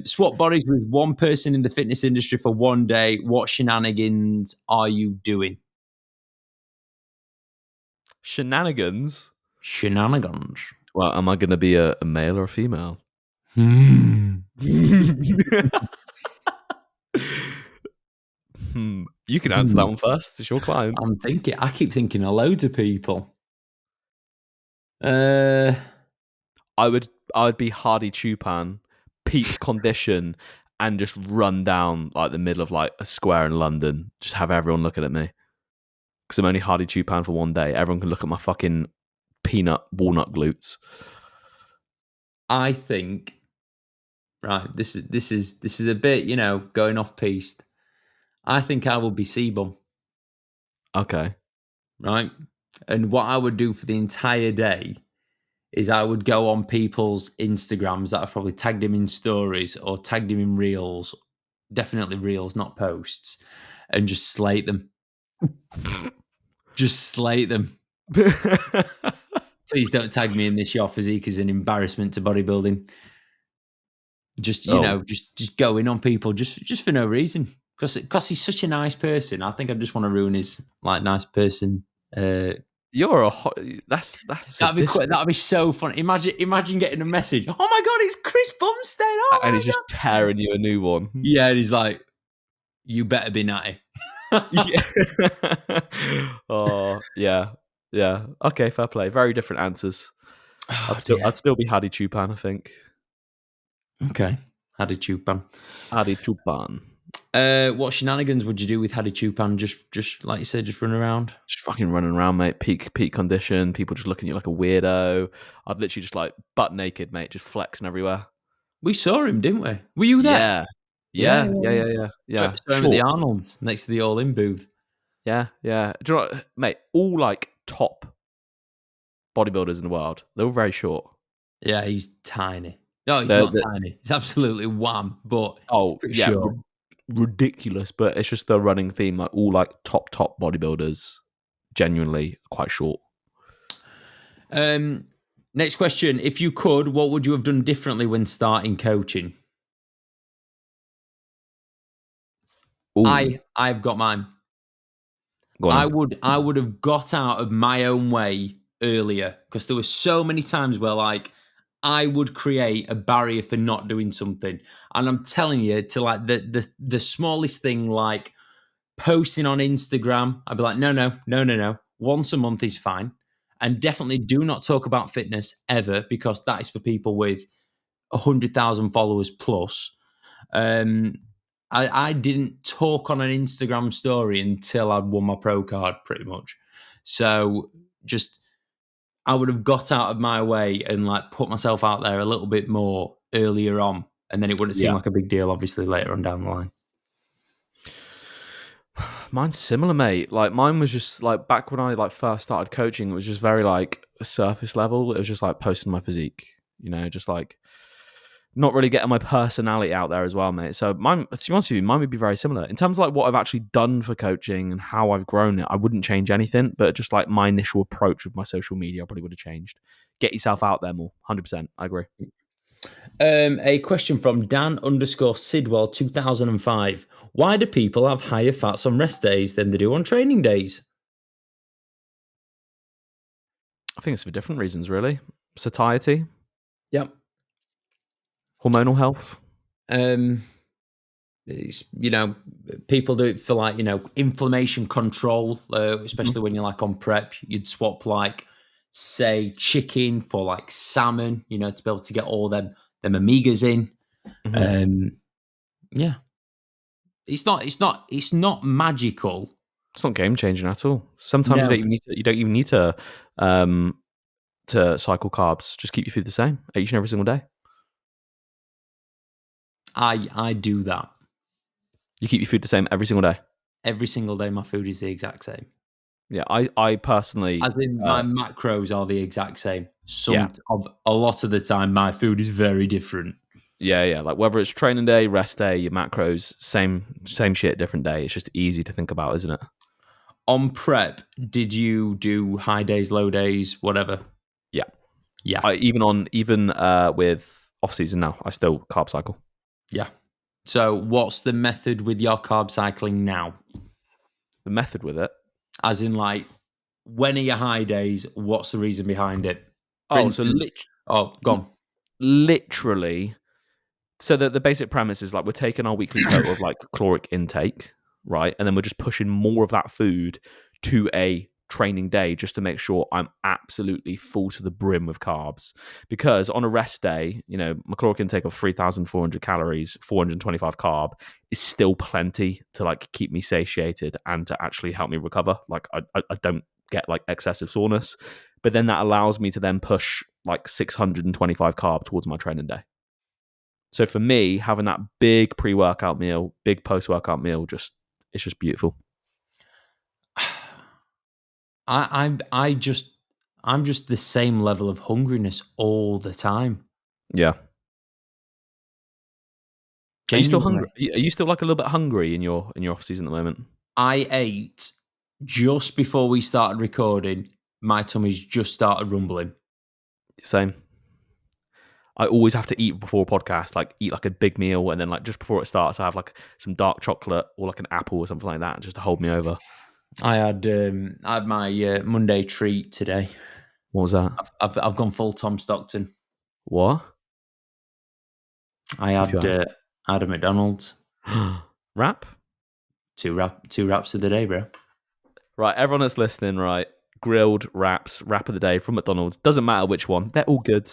Swap bodies with one person in the fitness industry for one day. What shenanigans are you doing? Shenanigans? Well, am I going to be a male or a female? You can answer that one first. It's your client. I keep thinking of loads of people. I would be Hardy Chupan, peak condition, and just run down like the middle of like a square in London. Just have everyone looking at me. Because I'm only Hardy Chupan for one day. Everyone can look at my fucking peanut walnut glutes. I think, right, this is a bit, going off piste. I think I will be Sebum. Okay. Right? And what I would do for the entire day is I would go on people's Instagrams that I've probably tagged him in stories or tagged him in reels, definitely reels, not posts, and just slate them. Just slate them. Please don't tag me in this. Your physique is an embarrassment to bodybuilding. Just, just go in on people just for no reason. Because he's such a nice person. I think I just want to ruin his like nice person. You're a that's that'd be so fun. Imagine getting a message. Oh my god, it's Chris Bumstead. Oh and he's God. just tearing you a new one. Yeah, and he's like, "You better be natty." Yeah. Oh yeah. Okay, fair play. Very different answers. I'd still be Hadi Chupan, I think. Okay, Hadi Chupan. What shenanigans would you do with Hadi Chupan? Just like you said, just run around? Just fucking running around, mate. Peak condition. People just looking at you like a weirdo. I'd literally just like butt naked, mate, just flexing everywhere. We saw him, didn't we? Were you there? Yeah. Saw him at the Arnold's next to the All-In booth. Yeah. Do you know what, mate? All like top bodybuilders in the world. They're all very short. Yeah, he's tiny. No, he's not tiny. He's absolutely wham. But sure. Ridiculous. But it's just the running theme. Like all like top bodybuilders, genuinely quite short. Next question: if you could, what would you have done differently when starting coaching? Ooh. I've got mine. I would have got out of my own way earlier, because there were so many times where like I would create a barrier for not doing something. And I'm telling you, to like the smallest thing, like posting on Instagram, I'd be like, no. Once a month is fine. And definitely do not talk about fitness ever, because that is for people with 100,000 followers plus. I didn't talk on an Instagram story until I'd won my pro card, pretty much. So I would have got out of my way and like put myself out there a little bit more earlier on, and then it wouldn't seem like a big deal, obviously, later on down the line. Mine's similar, mate. Like mine was just like back when I like first started coaching, it was just very like surface level. It was just like posting my physique, just like not really getting my personality out there as well, mate. So mine, to be honest with you, mine would be very similar. In terms of like what I've actually done for coaching and how I've grown it, I wouldn't change anything, but just like my initial approach with my social media, I probably would have changed. Get yourself out there more. 100%. I agree. A question from Dan_Sidwell 2005. Why do people have higher fats on rest days than they do on training days? I think it's for different reasons, really. Satiety, Yep. hormonal health. It's, people do it for like, inflammation control, especially when you're like on prep. You'd swap like, say, chicken for like salmon, to be able to get all them omegas in. Yeah. It's not magical. It's not game changing at all. Sometimes No. you don't even need to cycle carbs. Just keep your food the same each and every single day. I do that. You keep your food the same every single day. Every single day, my food is the exact same. Yeah, I personally, as in my macros are the exact same. A lot of the time, my food is very different. Yeah. Like whether it's training day, rest day, your macros, same shit, different day. It's just easy to think about, isn't it? On prep, did you do high days, low days, whatever? Yeah. Even with off season now, I still carb cycle. Yeah. So, what's the method with your carb cycling now? The method with it, as in, like, when are your high days? What's the reason behind it? Go on. Literally. So the basic premise is like we're taking our weekly total of like caloric intake, right? And then we're just pushing more of that food to a training day just to make sure I'm absolutely full to the brim with carbs. Because on a rest day, my caloric intake of 3,400 calories, 425 carb is still plenty to like keep me satiated and to actually help me recover. Like I don't get like excessive soreness, but then that allows me to then push like 625 carb towards my training day. So for me, having that big pre-workout meal, big post-workout meal, it's just beautiful. I'm just the same level of hungriness all the time. Yeah. Genuinely. Are you still hungry? Are you still like a little bit hungry in your off season at the moment? I ate just before we started recording. My tummy's just started rumbling. Same. I always have to eat before a podcast, like eat like a big meal, and then like just before it starts, I have like some dark chocolate or like an apple or something like that, just to hold me over. I had my Monday treat today. What was that? I've gone full Tom Stockton. What? I had a McDonald's. Wrap? Two wraps of the day, bro. Right, everyone that's listening, right? Grilled wraps, wrap of the day from McDonald's. Doesn't matter which one. They're all good.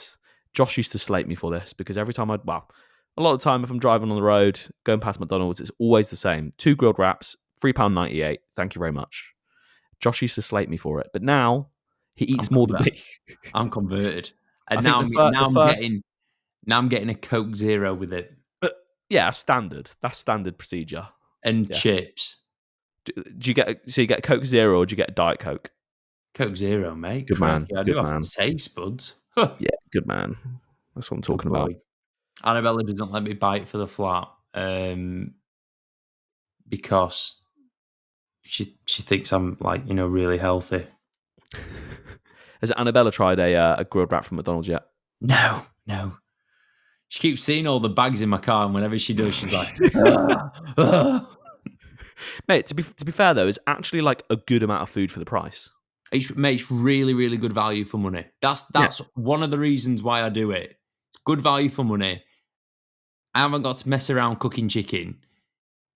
Josh used to slate me for this because every time a lot of the time if I'm driving on the road, going past McDonald's, it's always the same. 2 grilled wraps, £3.98. Thank you very much. Josh used to slate me for it, but now he eats more than me. I'm converted, and I'm getting a Coke Zero with it. But yeah, standard. That's standard procedure. And chips. Do you get a Coke Zero or do you get a Diet Coke? Coke Zero, mate. Good man. I do have taste buds. Yeah, good man. That's what I'm talking about. Annabella doesn't let me bite for the flat because she thinks I'm like really healthy. Has Annabella tried a grilled wrap from McDonald's yet? No. She keeps seeing all the bags in my car, and whenever she does, she's like, Mate, to be fair though, it's actually like a good amount of food for the price. It's really, really good value for money. That's one of the reasons why I do it. It's good value for money. I haven't got to mess around cooking chicken.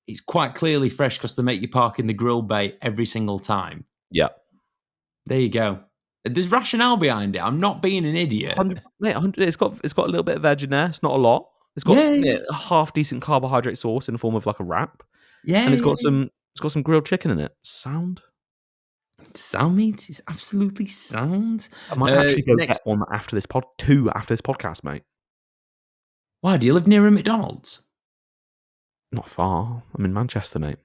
It's quite clearly fresh because they make you park in the grill bay every single time. Yeah. There you go. There's rationale behind it. I'm not being an idiot. Mate, it's got a little bit of veg in there. It's not a lot. It's got a half decent carbohydrate source in the form of like a wrap. Yeah. And it's got some grilled chicken in it. Sound, mate. It's absolutely sound. I might actually go get one after this podcast, mate. Why? Do you live near a McDonald's? Not far. I'm in Manchester, mate.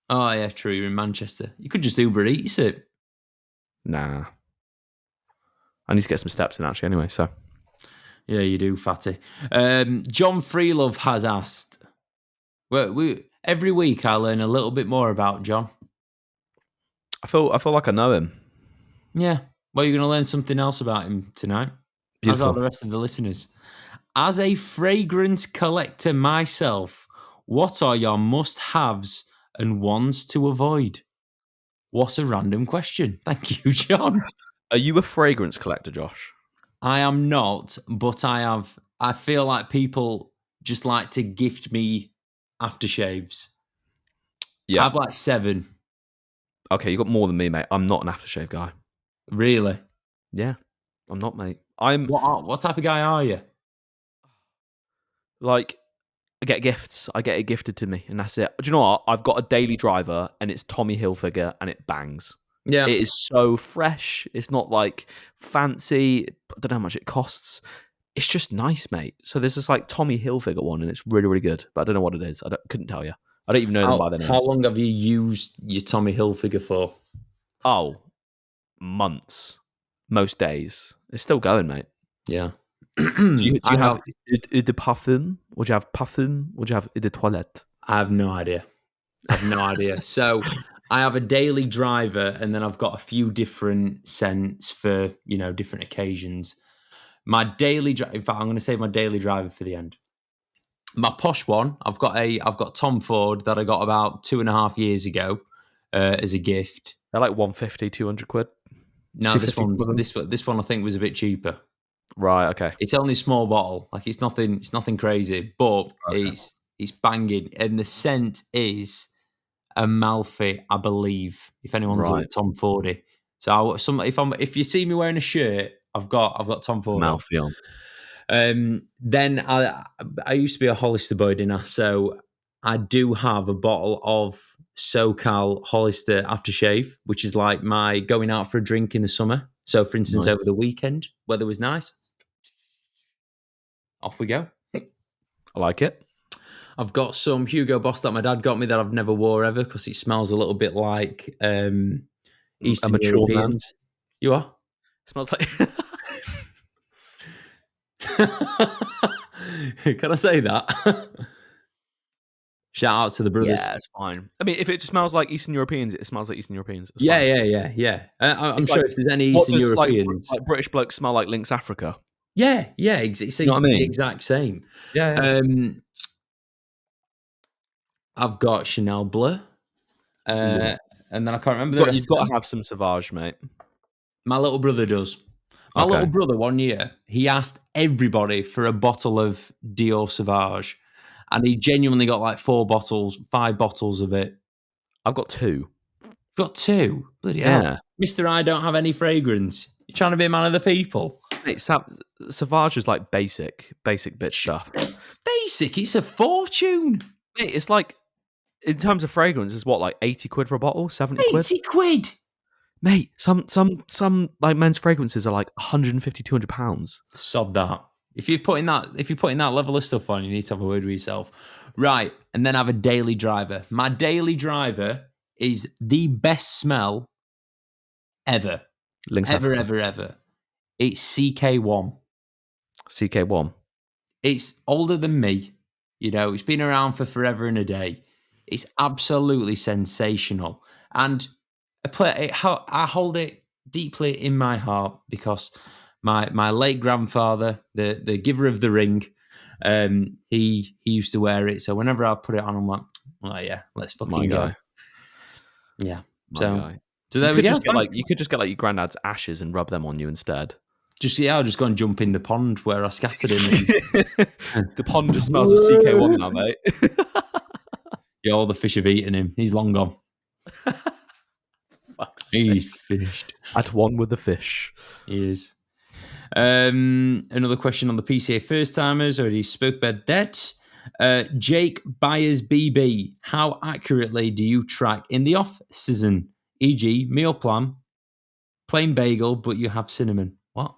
Oh, yeah, true. You're in Manchester. You could just Uber Eats it. Nah. I need to get some steps in actually anyway, so. Yeah, you do, fatty. John Freelove has asked, every week I learn a little bit more about John. I feel like I know him. Yeah. Well, you're going to learn something else about him tonight. Beautiful. As are the rest of the listeners. As a fragrance collector myself, what are your must-haves and ones to avoid? What a random question. Thank you, John. Are you a fragrance collector, Josh? I am not, but I feel like people just like to gift me aftershaves. Yeah. I have like 7. Okay, you got more than me, mate. I'm not an aftershave guy. Really? Yeah, I'm not, mate. I'm What type of guy are you? like, I get gifts. I get it gifted to me, and that's it. Do you know what? I've got a daily driver, and it's Tommy Hilfiger, and it bangs. Yeah. It is so fresh. It's not like fancy. I don't know how much it costs. It's just nice, mate. So there's this like Tommy Hilfiger one, and it's really, really good. But I don't know what it is. Couldn't tell you. I don't even know them by their names. How long have you used your Tommy Hilfiger for? Oh, months. Most days. It's still going, mate. Yeah. Do you have eau de parfum? Or do you have parfum? Or do you have eau de toilette? I have no idea. So I have a daily driver, and then I've got a few different scents for, different occasions. My daily driver, in fact, I'm going to save my daily driver for the end. My posh one, I've got Tom Ford that I got about 2.5 years ago as a gift. They're like 150, 200 quid. No, this one I think was a bit cheaper. Right, okay. It's only a small bottle. Like it's nothing crazy, but it's banging. And the scent is Amalfi, I believe. If anyone's a Tom Fordy. So if you see me wearing a shirt, I've got Tom Ford Amalfi on. Then I used to be a Hollister boy, didn't I? So I do have a bottle of SoCal Hollister aftershave, which is like my going out for a drink in the summer. So, for instance, over the weekend, weather was nice. Off we go. I like it. I've got some Hugo Boss that my dad got me that I've never wore ever because it smells a little bit like Eastern Europeans. You are? It smells like... Can I say that? Shout out to the brothers. Yeah, it's fine. I mean, if it smells like Eastern Europeans, it smells like Eastern Europeans. It's fine. I'm sure if there's any Eastern Europeans... Like British blokes smell like Lynx Africa. Yeah. It's the exact same. Yeah. I've got Chanel Bleu. And then I can't remember the rest. You've got to have some Sauvage, mate. My little brother does. My little brother, one year, he asked everybody for a bottle of Dior Sauvage. And he genuinely got like 5 bottles of it. I've got 2. Got 2? Bloody hell. Mister, I don't have any fragrance. You're trying to be a man of the people. Mate, Sauvage is like basic bitch stuff. Basic? It's a fortune. Mate, it's like, in terms of fragrance, it's what, like 80 quid for a bottle? 70 quid? 80 quid? Mate, some like men's fragrances are like 150, 200 pounds. Sod that. If you're putting that level of stuff on, you need to have a word with yourself. Right. And then I have a daily driver. My daily driver is the best smell ever. Ever. It's CK1. CK1. It's older than me. It's been around for forever and a day. It's absolutely sensational. And I hold it deeply in my heart because my late grandfather, the giver of the ring, he used to wear it. So whenever I put it on, I'm like, oh yeah, let's fucking go. Yeah. So there we go. You could just get like your granddad's ashes and rub them on you instead. I'll just go and jump in the pond where I scattered him. The pond just smells of CK1 now, mate. Yeah, all the fish have eaten him. He's long gone. He's finished. At one with the fish. He is. Another question on the PCA first timers. Already spoke about that. Jake Byers BB. How accurately do you track in the off season? E.g., meal plan, plain bagel, but you have cinnamon. What?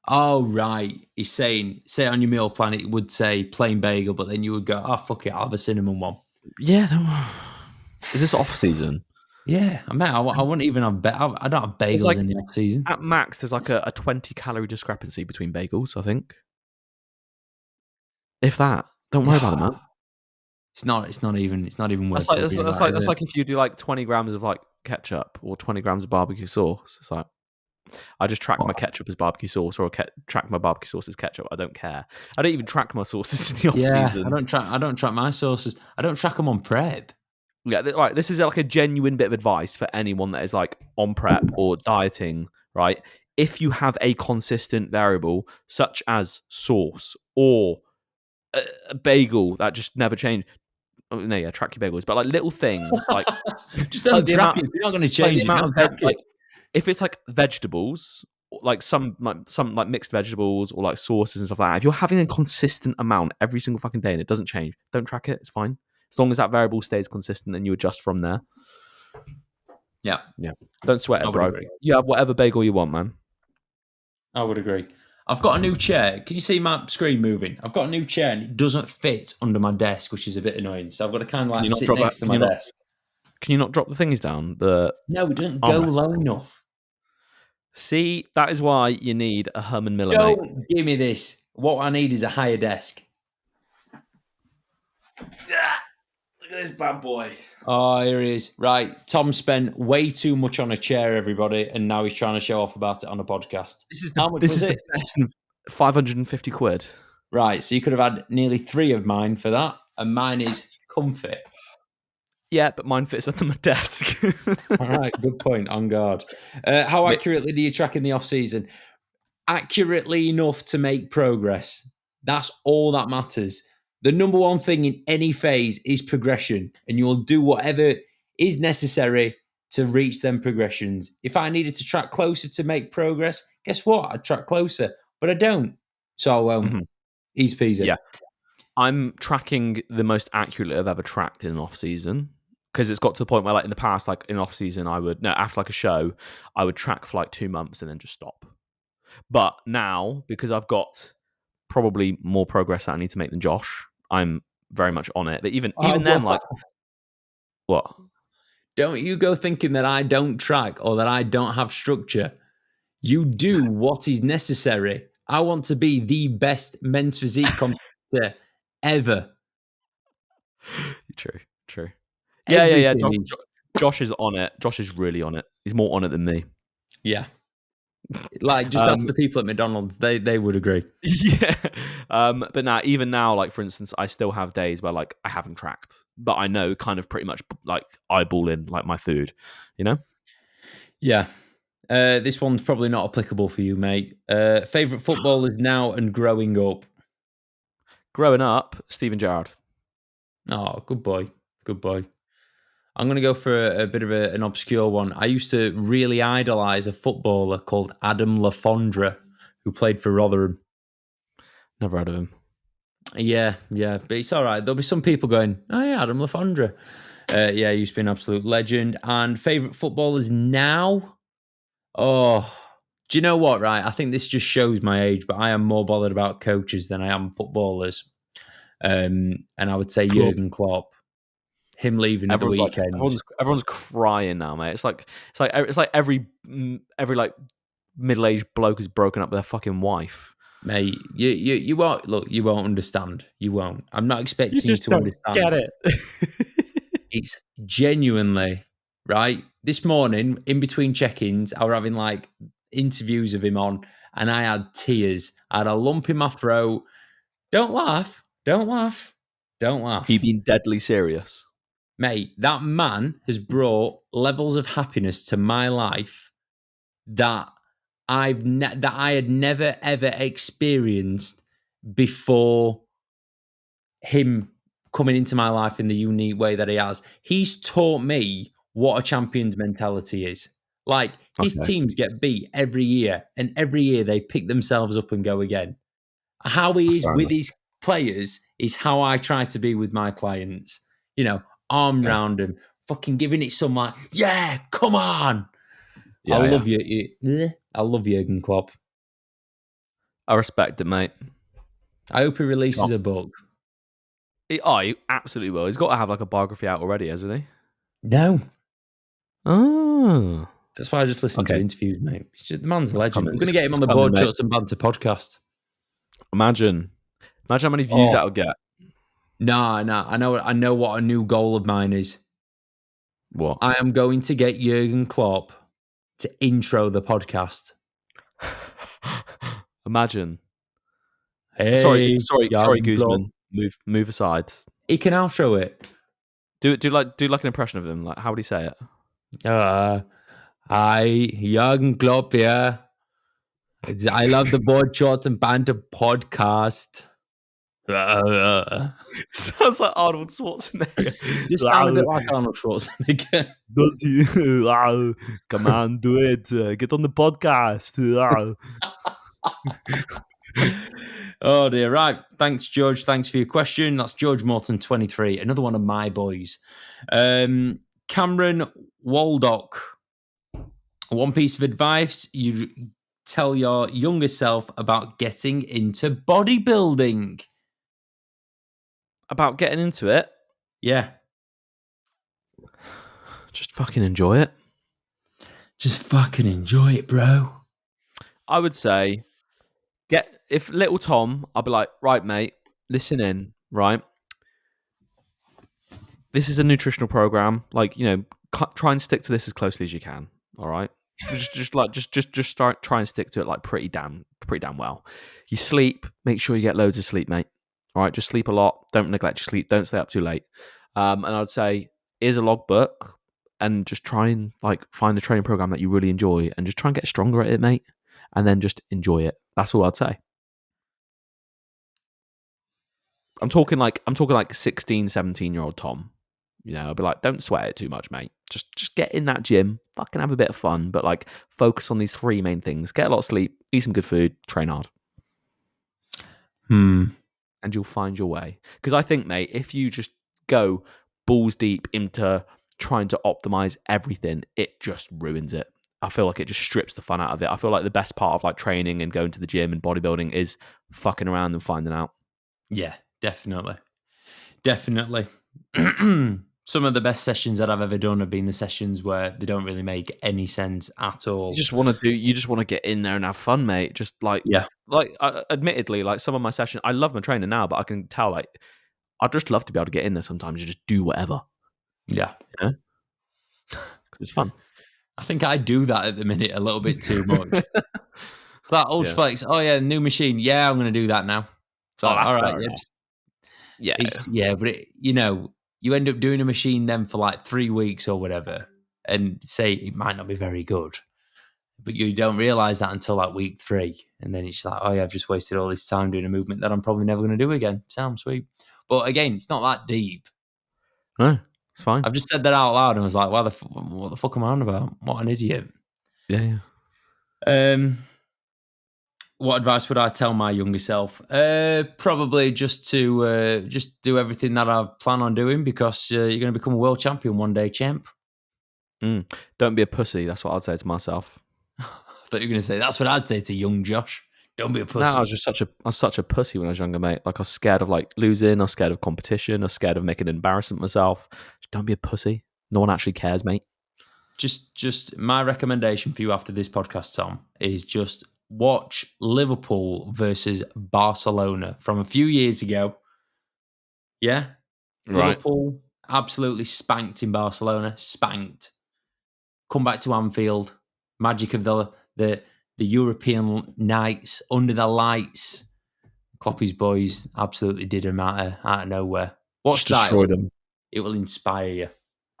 Oh, right. He's saying, say on your meal plan, it would say plain bagel, but then you would go, oh, fuck it, I'll have a cinnamon one. Yeah. Is this off season? Yeah, I wouldn't even have. I don't have bagels like- in the off season. At max, there's like a 20 calorie discrepancy between bagels, I think. If that. Don't worry about it, man. It's not even worth That's it. like if you do like 20 grams of like ketchup or 20 grams of barbecue sauce. It's like, I just track my ketchup as barbecue sauce, or track my barbecue sauce as ketchup. I don't care. I don't even track my sauces in the off season. I don't track my sauces. I don't track them on prep. Yeah, right. This is like a genuine bit of advice for anyone that is like on prep or dieting, right? If you have a consistent variable such as sauce or a bagel that just never change. Oh, no, yeah, track your bagels, but like little things like Just don't the track amount- it. If you're not going to like change the it, amount don't of track like it. if it's like vegetables, like some mixed vegetables or like sauces and stuff like that. If you're having a consistent amount every single fucking day and it doesn't change, don't track it. It's fine as long as that variable stays consistent and you adjust from there. Yeah. Don't sweat I it, would bro. agree. You have whatever bagel you want, man. I would agree. I've got a new chair. Can you see my screen moving? I've got a new chair and it doesn't fit under my desk, which is a bit annoying. So I've got to kind of like sit next to my desk. Can you not drop the thingies down? No, it doesn't go low enough. See, that is why you need a Herman Miller, mate. Don't give me this. What I need is a higher desk. Look at this bad boy. Oh, here he is. Right. Tom spent way too much on a chair, everybody, and now he's trying to show off about it on a podcast. How much was it? The best of 550 quid. Right. So you could have had nearly 3 of mine for that, and mine is comfy. Yeah, but mine fits under my desk. All right. Good point. On guard. How accurately do you track in the off season? Accurately enough to make progress. That's all that matters. The number one thing in any phase is progression, and you'll do whatever is necessary to reach them progressions. If I needed to track closer to make progress, guess what? I'd track closer, but I don't. So I won't. Easy peasy. Yeah. I'm tracking the most accurately I've ever tracked in an off season, because it's got to the point where, like in the past, like in off season, after like a show, I would track for like 2 months and then just stop. But now, because I've got probably more progress that I need to make than Josh, I'm very much on it. But even then, like, what? Don't you go thinking that I don't track or that I don't have structure. You do what is necessary. I want to be the best men's physique competitor ever. True. Yeah. Everything is- Josh is on it. Josh is really on it. He's more on it than me. Yeah. Like, just ask the people at McDonald's. They would agree. Yeah. But now, even now, like, for instance, I still have days where, like, I haven't tracked, but I know kind of pretty much, like, eyeball in, like, my food, you know? Yeah. This one's probably not applicable for you, mate. Favorite footballers now and growing up? Growing up, Steven Gerrard. Oh, good boy. Good boy. I'm going to go for a bit of an obscure one. I used to really idolise a footballer called Adam Lafondra, who played for Rotherham. Never heard of him. Yeah, but it's all right. There'll be some people going, oh yeah, Adam Lafondra. Yeah, he used to be an absolute legend. And favourite footballers now? Oh, do you know what, right? I think this just shows my age, but I am more bothered about coaches than I am footballers. And I would say Jurgen Klopp. Him leaving at the weekend. Everyone's crying now, mate. It's like every like middle-aged bloke has broken up with their fucking wife. Mate, you won't look. You won't understand. You won't. I'm not expecting you to understand. Get it? It's genuinely right. This morning, in between check-ins, I was having like interviews of him on, and I had tears. I had a lump in my throat. Don't laugh. Don't laugh. Don't laugh. He been deadly serious. Mate, that man has brought levels of happiness to my life that I had never ever experienced before him coming into my life in the unique way that he has. He's taught me what a champion's mentality is. Like, his teams get beat every year, and every year they pick themselves up and go again. How he is with his players is how I try to be with my clients. You know, arm round him, fucking giving it some like, yeah, come on. I love you. I love Jurgen Klopp. I respect it, mate. I hope he releases a book. He absolutely will. He's got to have like a biography out already, hasn't he? No. Oh. That's why I just listen to interviews, mate. The man's a It's legend. coming. I'm going to get him It's on the coming, Board mate. Shots and Banter podcast. Imagine how many views that'll get. Nah. I know what a new goal of mine is. What? I am going to get Jurgen Klopp to intro the podcast. Imagine. Hey, Sorry, Jurgen Guzman. Klopp. Move aside. He can outro it. Do like an impression of him. Like, how would he say it? Hi, Jurgen Klopp here. I love the Board Shorts and Banter podcast. Sounds like Arnold Schwarzenegger. Just sound a bit like Arnold Schwarzenegger. Does he? Come on, do it. Get on the podcast. Oh dear, right. Thanks, George. Thanks for your question. That's George Morton, 23. Another one of my boys. Cameron Waldock. One piece of advice you tell your younger self about getting into bodybuilding. About getting into it. Yeah. Just fucking enjoy it. Just fucking enjoy it, bro. I would say, if little Tom, I'd be like, right, mate, listen in, right? This is a nutritional program. Like, try and stick to this as closely as you can. All right. Just start try and stick to it like pretty damn well. You sleep, make sure you get loads of sleep, mate. All right, just sleep a lot. Don't neglect your sleep. Don't stay up too late. And I'd say, here's a logbook, and just try and find a training program that you really enjoy, and just try and get stronger at it, mate. And then just enjoy it. That's all I'd say. I'm talking like 16, 17-year-old Tom. I'd be like, don't sweat it too much, mate. Just get in that gym, fucking have a bit of fun, but focus on these three main things. Get a lot of sleep, eat some good food, train hard. And you'll find your way. Because I think, mate, if you just go balls deep into trying to optimize everything, it just ruins it. I feel like it just strips the fun out of it. I feel like the best part of training and going to the gym and bodybuilding is fucking around and finding out. Yeah, definitely. Some of the best sessions that I've ever done have been the sessions where they don't really make any sense at all. You just want to get in there and have fun, mate. Just admittedly, some of my sessions, I love my training now, but I can tell I'd just love to be able to get in there sometimes and just do whatever. Yeah. It's fun. I think I do that at the minute a little bit too much. It's like Ultra Flex. Oh yeah, new machine. Yeah, I'm going to do that now. So all right. But you end up doing a machine then for 3 weeks or whatever, and say it might not be very good, but you don't realize that until week 3, and then it's like, oh yeah, I've just wasted all this time doing a movement that I'm probably never going to do again. Sounds sweet, but again, it's not that deep. No, it's fine. I've just said that out loud and was like, what the fuck am I on about? What an idiot. Yeah. What advice would I tell my younger self? Probably just to just do everything that I plan on doing, because you're going to become a world champion one day, champ. Don't be a pussy. That's what I'd say to myself. I thought you were going to say, that's what I'd say to young Josh. Don't be a pussy. No, I was such a pussy when I was younger, mate. I was scared of losing. I was scared of competition. I was scared of making an embarrassment of myself. Just don't be a pussy. No one actually cares, mate. Just my recommendation for you after this podcast, Tom, is just watch Liverpool versus Barcelona from a few years ago. Yeah? Right. Liverpool absolutely spanked in Barcelona. Spanked. Come back to Anfield. Magic of the European nights under the lights. Kloppy's boys absolutely did them out of nowhere. Watch that. Destroyed them. It will inspire you.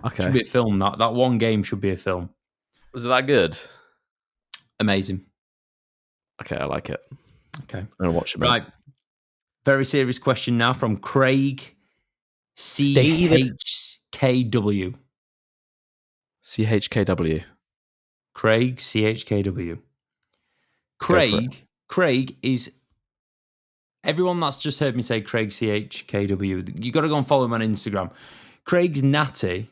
Okay. Should be a film. That one game should be a film. Was it that good? Amazing. Okay, I like it. Okay. I'm going to watch it. Right. Very serious question now from Craig CHKW. CHKW. Craig CHKW. Craig is... Everyone that's just heard me say Craig CHKW, you got to go and follow him on Instagram. Craig's natty.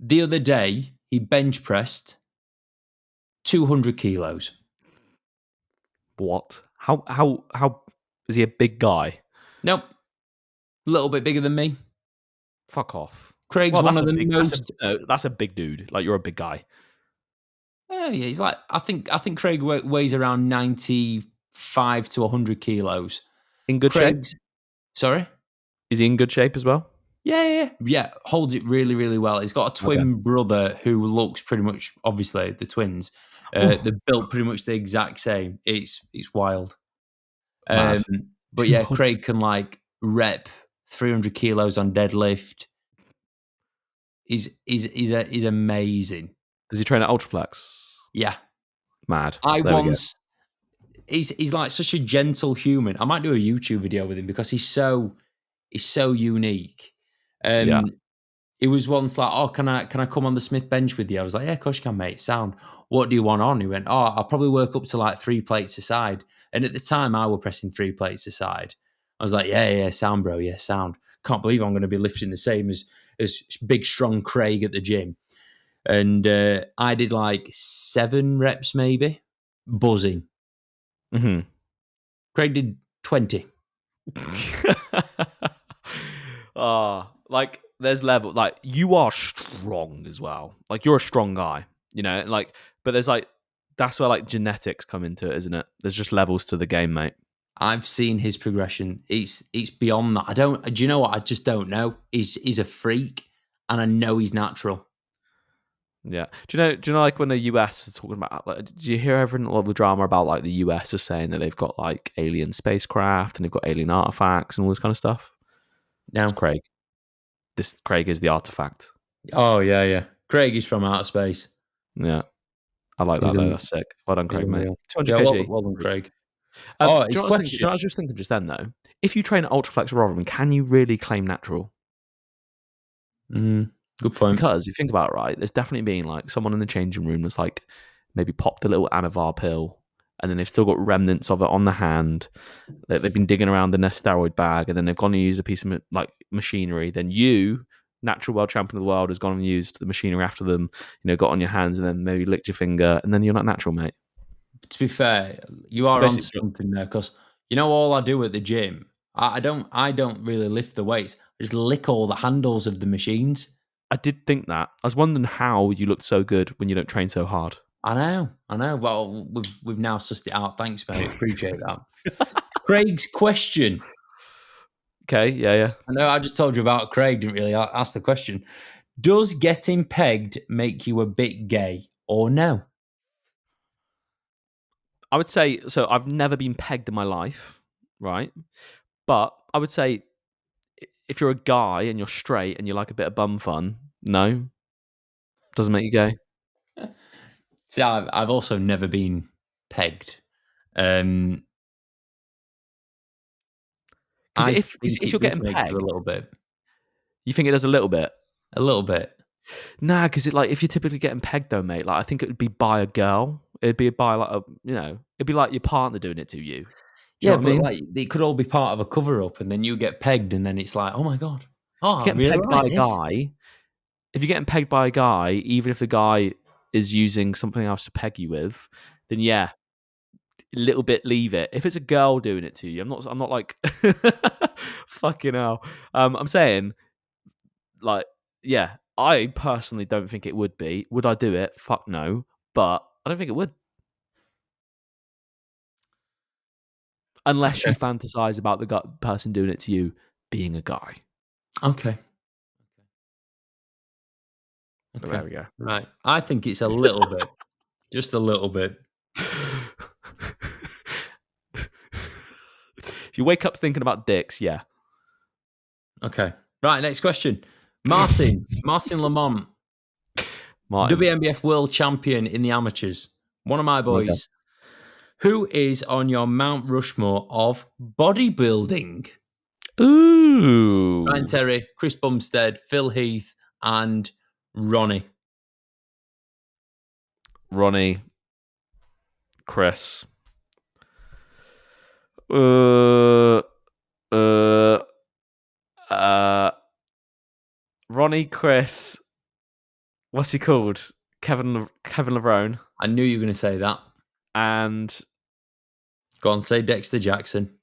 The other day, he bench pressed 200 kilos. What? How is he a big guy? Nope. A little bit bigger than me. Fuck off. Craig's Well, one that's of a the big. most. That's a big dude. Like you're a big guy. Yeah, he's like I think Craig weighs around 95 to 100 kilos. In good shape. Craig's sorry. Is he in good shape as well? Yeah. Holds it really, really well. He's got a twin brother who looks pretty much, obviously, the twins. They're built pretty much the exact same. It's wild. Mad. But yeah, Craig can like rep 300 kilos on deadlift. He's amazing. Does he train at Ultraflex? Yeah, Mad. I There we go. once. He's like such a gentle human. I might do a YouTube video with him because he's so unique. Yeah. He was once like, "Oh, can I come on the Smith bench with you?" I was like, "Yeah, of course you can, mate. Sound. What do you want on?" He went, "Oh, I'll probably work up to like 3 plates a side." And at the time, I were pressing 3 plates a side. I was like, "Yeah, sound, bro. Yeah, sound. Can't believe I'm going to be lifting the same as big, strong Craig at the gym." And I did like 7 reps, maybe, buzzing. Hmm. Craig did 20. Like there's level. Like you are strong as well. Like you're a strong guy. You know. Like, but there's like that's where like genetics come into it, isn't it? There's just levels to the game, mate. I've seen his progression. It's beyond that. Do you know what? I just don't know. He's a freak, and I know he's natural. Yeah. Do you know like when the US is talking about like, do you hear all the drama about like the US is saying that they've got like alien spacecraft and they've got alien artifacts and all this kind of stuff? No. It's Craig. This Craig is the artifact. Oh yeah. Craig is from outer space. Yeah. I like that though. That's sick. Well done, Craig, mate. 200 Yeah, kg. well done, Craig. Do Oh, you his know what question. do you know what I was just thinking just then though? If you train at Ultraflex or Rodman, can you really claim natural? Good point. Because you think about it, right, there's definitely been like someone in the changing room that's like maybe popped a little Anavar pill and then they've still got remnants of it on the hand. They've been digging around in their steroid bag and then they've gone and used a piece of like machinery. Then you, natural world champion of the world, has gone and used the machinery after them, got on your hands and then maybe licked your finger and then you're not natural, mate. To be fair, you are onto something there because all I do at the gym. I don't really lift the weights. I just lick all the handles of the machines. I did think that. I was wondering how you looked so good when you don't train so hard. I know. Well, we've now sussed it out. Thanks, mate. Appreciate that. Craig's question. Okay, yeah. I know I just told you about Craig, didn't really ask the question. Does getting pegged make you a bit gay or no? I would say, so I've never been pegged in my life, right? But I would say if you're a guy and you're straight and you like a bit of bum fun, no, doesn't make you gay. See, I've also never been pegged. Because if you're getting pegged, a little bit, you think it does a little bit. a little bit. Nah, because if you're typically getting pegged though, mate, like I think it would be by a girl. It'd be by like it'd be like your partner doing it to you. Do you know what I mean? Like it could all be part of a cover up, and then you get pegged, and then it's like, oh my god, If you're getting pegged by a guy, if you're getting pegged by a guy, even if the guy is using something else to peg you with, then yeah, a little bit leave it. If it's a girl doing it to you, I'm not like fucking hell. I'm saying like, yeah, I personally don't think it would be. Would I do it? Fuck no. But I don't think it would. Unless you fantasize about the person doing it to you being a guy. Okay. There we go. Right. I think it's a little bit. Just a little bit. If you wake up thinking about dicks, yeah. Okay. Right, next question. Martin Lamont. Martin. WNBF world champion in the amateurs. One of my boys. Okay. Who is on your Mount Rushmore of bodybuilding? Ooh. Ryan Terry, Chris Bumstead, Phil Heath, and Ronnie. Chris. Ronnie, Chris. What's he called? Kevin Levrone. I knew you were going to say that. And go on, say Dexter Jackson.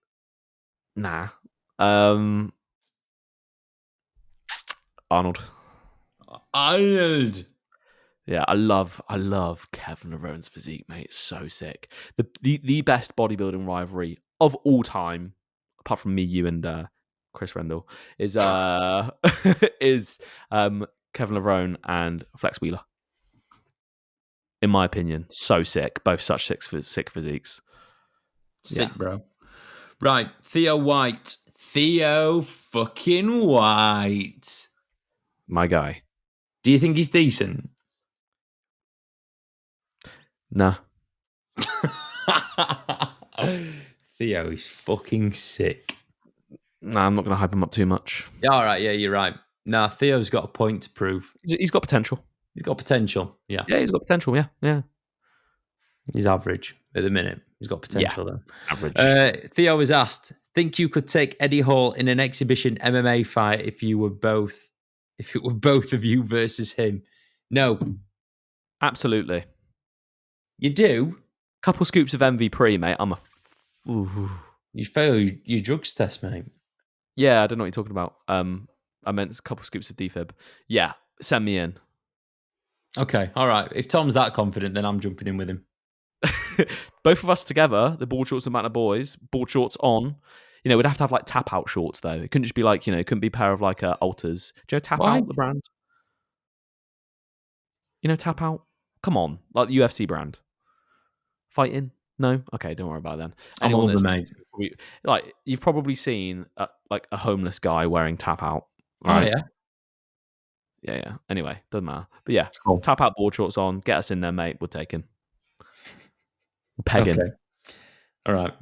Nah. Arnold. Arnold. Yeah, I love Kevin Lerone's physique, mate. It's so sick. The best bodybuilding rivalry of all time, apart from me, you, and Chris Rendell, is is Kevin Lerone and Flex Wheeler. In my opinion, so sick. Both such sick physiques. Sick, bro. Right, Theo White. Theo fucking White. My guy. Do you think he's decent? Nah. Theo is fucking sick. Nah, I'm not going to hype him up too much. Yeah, all right, yeah, you're right. Nah, Theo's got a point to prove. He's got potential. He's got potential, yeah. Yeah, he's got potential, yeah. He's average at the minute. He's got potential, though. Average. Theo was asked, think you could take Eddie Hall in an exhibition MMA fight if it were both of you versus him? No. Absolutely. You do? Couple scoops of MV pre, mate. You fail your drugs test, mate. Yeah, I don't know what you're talking about. I meant a couple scoops of defib. Yeah, send me in. Okay, all right. If Tom's that confident, then I'm jumping in with him. Both of us together, the board shorts and Mountain Boys, board shorts on. You know, we'd have to have like tap out shorts though. It couldn't just be like, it couldn't be a pair of like alters. Do you know tap out, the brand? You know, tap out? Come on, like the UFC brand. Fighting? No? Okay, don't worry about it then. I'm older, mate. Like, you've probably seen like a homeless guy wearing tap out. Right? Oh, yeah? Yeah. Anyway, doesn't matter. But yeah, Cool. tap out board shorts on. Get us in there, mate. We'll take him. Pegging. Okay. All right.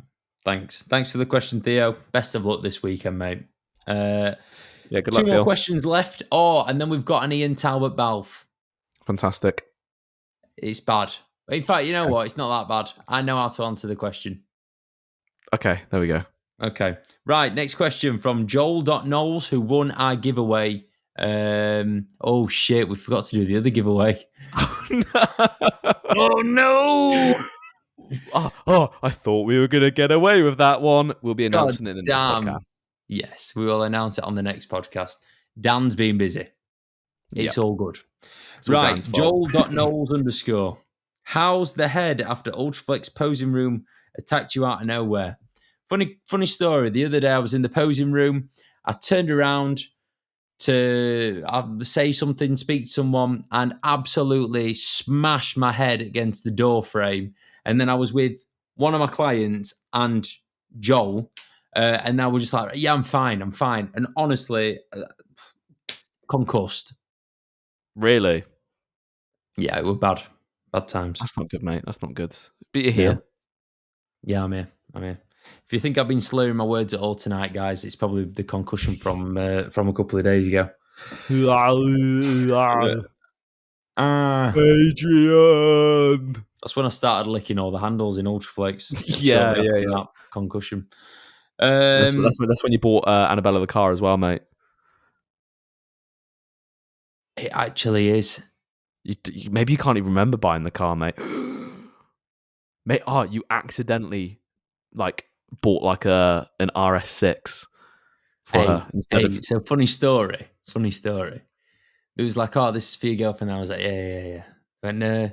Thanks for the question, Theo. Best of luck this weekend, mate. Yeah, good luck, Two more Phil. questions left. Oh, and then we've got an Ian Talbot Balf. Fantastic. It's bad. In fact, you know what? It's not that bad. I know how to answer the question. Okay, there we go. Okay. Right, next question from Joel.Knowles, who won our giveaway. Oh, shit. We forgot to do the other giveaway. Oh, no. I thought we were going to get away with that one. We'll be announcing it in the next podcast. Yes, we will announce it on the next podcast. Dan's been busy. It's all good. It's all right, Dan's fault. Joel.Knowles_. How's the head after Ultraflex posing room attacked you out of nowhere? Funny story. The other day I was in the posing room. I turned around to say something, speak to someone, and absolutely smashed my head against the door frame. And then I was with one of my clients and Joel, and now we're just like, yeah, I'm fine. And honestly, concussed. Really? Yeah, it was bad. Bad times. That's not good, mate. That's not good. But you're here. Yeah, I'm here. If you think I've been slurring my words at all tonight, guys, it's probably the concussion from a couple of days ago. Adrian. That's when I started licking all the handles in Ultraflex. Yeah. That concussion. That's when you bought Annabella the car as well, mate. It actually is. Maybe you can't even remember buying the car, mate. Mate, you accidentally bought like an RS6 for her instead of. So funny story. It was like, oh, this is for your girlfriend. And I was like, yeah. When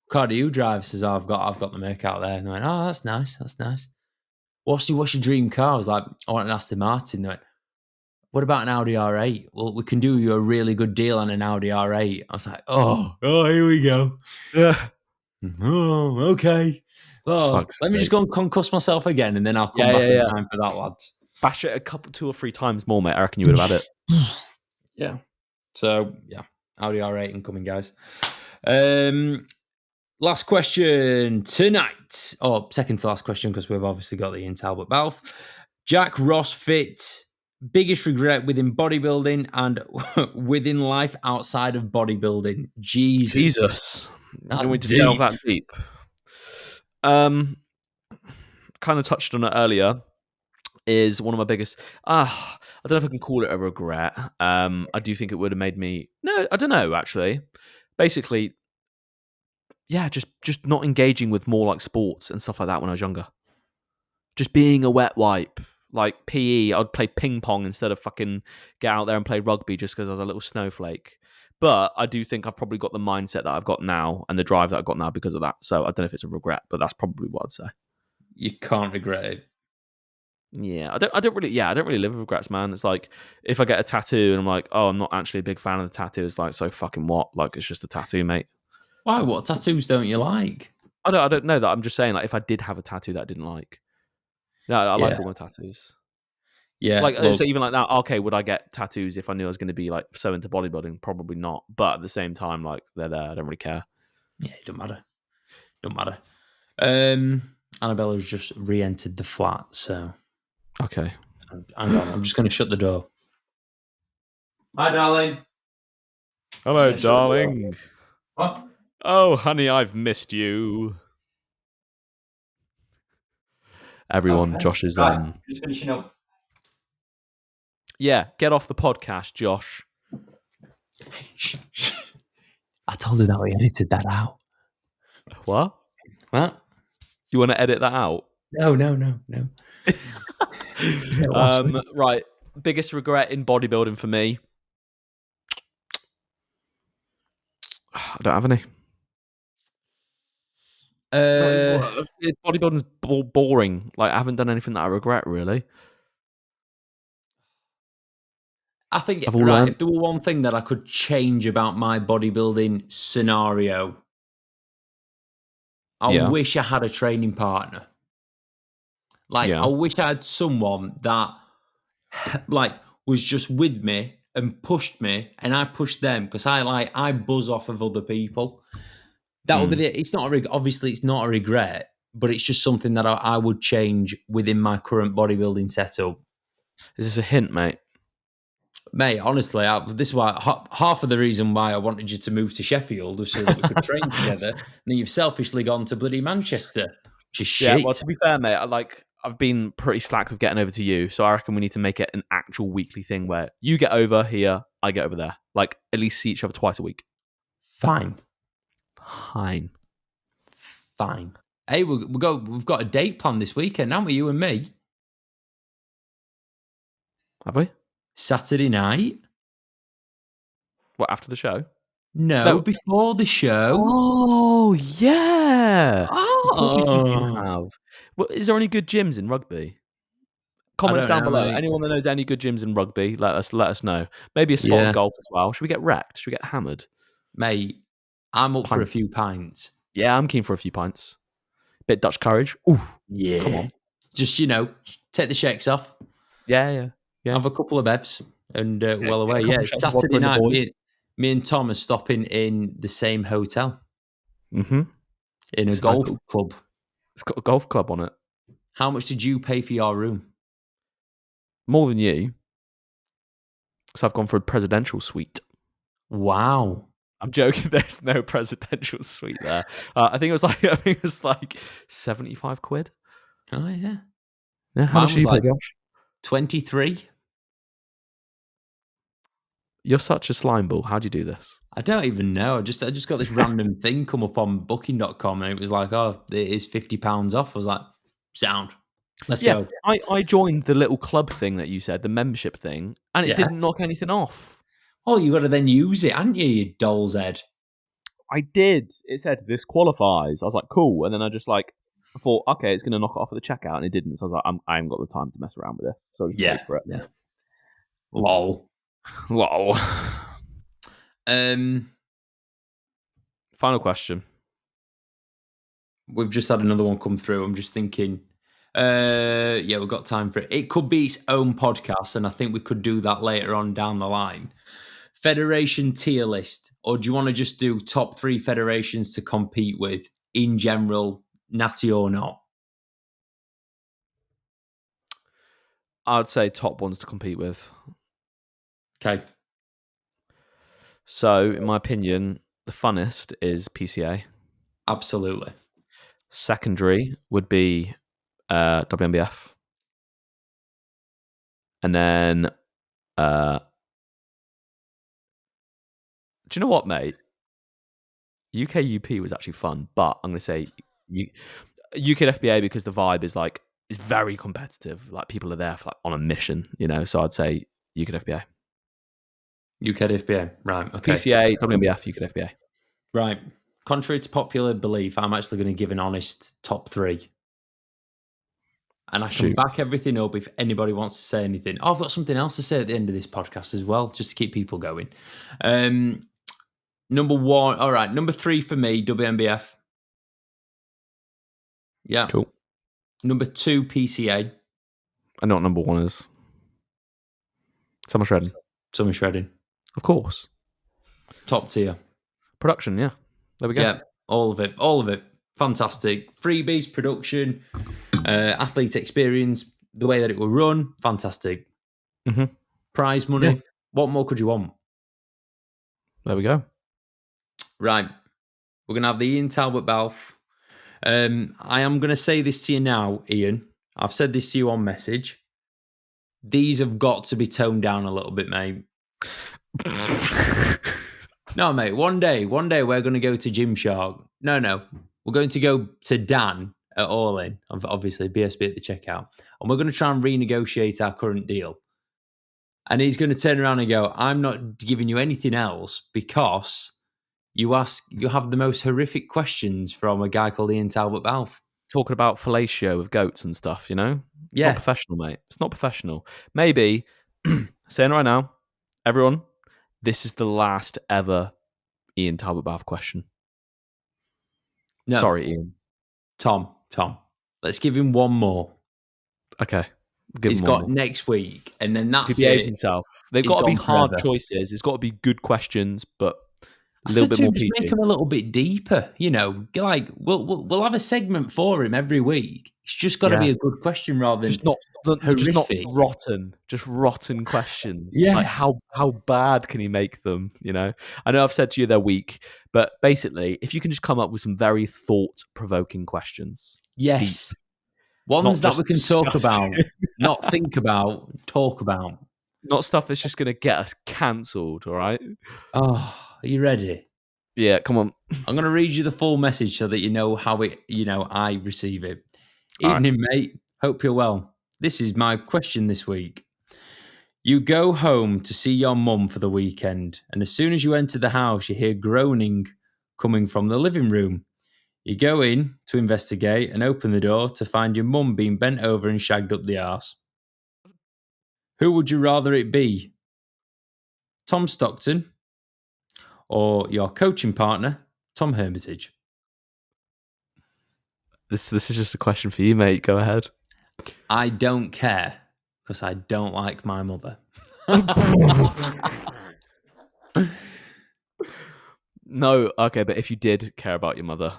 car do you drive? Says, oh, I've got the Merc out there. And they went, oh, that's nice. What's your dream car? I was like, I want an Aston Martin. They went, what about an Audi R8? Well, we can do you a really good deal on an Audi R8. I was like, oh, here we go. Yeah. Oh, okay. Oh, let me just go and concuss myself again, and then I'll come back in time for that, lads. Bash it 2 or 3 times more, mate. I reckon you would have had it. Yeah. So, yeah. Audi R8 incoming, guys. Last question tonight. Or second to last question, because we've obviously got the Ian Talbot Balf. Jack Ross Fit. Biggest regret within bodybuilding and within life outside of bodybuilding. Jesus. I don't want to delve that deep. Kind of touched on it earlier. Is one of my biggest. I don't know if I can call it a regret. I do think it would have made me. No, I don't know. Actually, basically, yeah, just not engaging with more like sports and stuff like that when I was younger. Just being a wet wipe. Like PE, I'd play ping pong instead of fucking get out there and play rugby just because I was a little snowflake. But I do think I've probably got the mindset that I've got now and the drive that I've got now because of that. So I don't know if it's a regret, but that's probably what I'd say. You can't regret it. Yeah, I don't really live with regrets, man. It's like if I get a tattoo and I'm like, oh, I'm not actually a big fan of the tattoo. It's like, so fucking what? Like, it's just a tattoo, mate. Why? What tattoos don't you like? I don't know that. I'm just saying, like, if I did have a tattoo that I didn't like, no, I like Yeah. all my tattoos. Yeah. Like, Look, so even like now, okay, would I get tattoos if I knew I was going to be like so into bodybuilding? Probably not. But at the same time, like, they're there. I don't really care. yeah, it don't matter. Don't matter. Annabella's just re-entered the flat, so Okay. hang on. I'm just going to shut the door. Hi, darling. Hello, Just gonna shut the door. darling. What? Oh, honey, I've missed you. Everyone, Okay. Josh is Right, just finishing up. yeah, get off the podcast, Josh. I told her that we edited that out. What? What? You want to edit that out? No. Right. Biggest regret in bodybuilding for me. I don't have any. Bodybuilding's boring. Like, I haven't done anything that I regret, really. I think, I've all right, learned. if there were one thing that I could change about my bodybuilding scenario, I wish I had a training partner. Like, Yeah. I wish I had someone that, like, was just with me and pushed me, and I pushed them because I buzz off of other people. That would be the. It's not obviously it's not a regret, but it's just something that I would change within my current bodybuilding setup. Is this a hint, mate? Mate, honestly, this is why half of the reason why I wanted you to move to Sheffield was so that we could train together. And then you've selfishly gone to bloody Manchester, which is shit. Yeah, well, to be fair, mate, I've been pretty slack with getting over to you, so I reckon we need to make it an actual weekly thing where you get over here, I get over there. Like, at least see each other twice a week. Fine. Hey, we've got a date planned this weekend, haven't we? You and me. Have we? Saturday night. What, after the show? No, before the show. Oh, yeah. Oh. Of course we fucking have. Well, is there any good gyms in rugby? Comments down below. Mate. Anyone that knows any good gyms in rugby, let us know. Maybe a spot of golf as well. Should we get wrecked? Should we get hammered? Mate, I'm up for a few pints. Yeah, I'm keen for a few pints. Bit Dutch courage. Ooh, yeah. Come on. Just, take the shakes off. Yeah. Have a couple of bevs and well away. Yeah, Saturday night, me and Tom are stopping in the same hotel. Mm-hmm. In a golf club. It's got a golf club on it. How much did you pay for your room? More than you. So I've gone for a presidential suite. Wow. I'm joking. There's no presidential suite there. I think it was like 75 quid. Oh yeah. Yeah. How much did you pay, Josh? 23. You're such a slime ball. How'd you do this? I don't even know. I just got this random thing come up on booking.com and it was like, oh, it is £50 off. I was like, sound. Let's go. I joined the little club thing that you said, the membership thing, and it didn't knock anything off. Oh, you got to then use it, hadn't you doll's head? I did. It said, this qualifies. I was like, cool. And then I thought, okay, it's going to knock it off at the checkout, and it didn't. So I was like, I haven't got the time to mess around with this. So I just paid for it. Yeah. Lol. Final question. We've just had another one come through. I'm just thinking, we've got time for it. It could be its own podcast, and I think we could do that later on down the line. Federation tier list, or do you want to just do top 3 federations to compete with in general, natty or not? I'd say top ones to compete with. Okay. So, in my opinion, the funnest is PCA. Absolutely. Secondary would be WMBF. And then, do you know what, mate? UK UP was actually fun, but I'm going to say UK FBA because the vibe is it's very competitive. Like, people are there for on a mission, So I'd say UK FBA. UK FBA. Right. Okay. PCA, WNBF, UK FBA. Right. Contrary to popular belief, I'm actually going to give an honest top 3. And I can Shoot. back everything up if anybody wants to say anything. Oh, I've got something else to say at the end of this podcast as well, just to keep people going. Number 1. All right. Number 3 for me, WNBF. Yeah. Cool. Number 2, PCA. I know what number 1 is. Summer shredding. Summer shredding. Of course. Top tier. Production, yeah. There we go. Yeah, all of it. All of it. Fantastic. Freebies, production, athlete experience, the way that it will run. Fantastic. Mm-hmm. Prize money. Yeah. What more could you want? There we go. Right. We're going to have the Ian Talbot Balfe. I am going to say this to you now, Ian. I've said this to you on message. These have got to be toned down a little bit, mate. No, mate. One day we're going to go to Gymshark. No. We're going to go to Dan at All In, obviously, BSB at the checkout. And we're going to try and renegotiate our current deal. And he's going to turn around and go, I'm not giving you anything else because you have the most horrific questions from a guy called Ian Talbot Balfe. Talking about fellatio with goats and stuff, you know? It's Yeah. not professional, mate. It's not professional. Maybe, saying right now, everyone, this is the last ever Ian Talbot Balfe question. No. Sorry, Ian. Tom, let's give him one more. Okay. Give He's him one got more. next week, and then that's He behaves it. himself. They've He's got to be gone hard forever. choices. It's got to be good questions, but I a little said bit to more him, just make peachy. him a little bit deeper. You know, like we'll have a segment for him every week. It's just got to be a good question rather than Just not horrific. just rotten questions. Yeah. Like how bad can he make them? You know, I know I've said to you they're weak, but basically, if you can just come up with some very thought-provoking questions, Yes, deep, ones not that we can just talk disgusting. about, not think about, talk about. not stuff that's just going to get us cancelled. All right? Oh, are you ready? Yeah, come on. I'm going to read you the full message so that you know how I receive it. All right. Evening, mate. Hope you're well. This is my question this week. You go home to see your mum for the weekend, and as soon as you enter the house, you hear groaning coming from the living room. You go in to investigate and open the door to find your mum being bent over and shagged up the arse. Who would you rather it be? Tom Stockton or your coaching partner, Tom Hermitage? This is just a question for you, mate. Go ahead. I don't care because I don't like my mother. No, okay, but if you did care about your mother,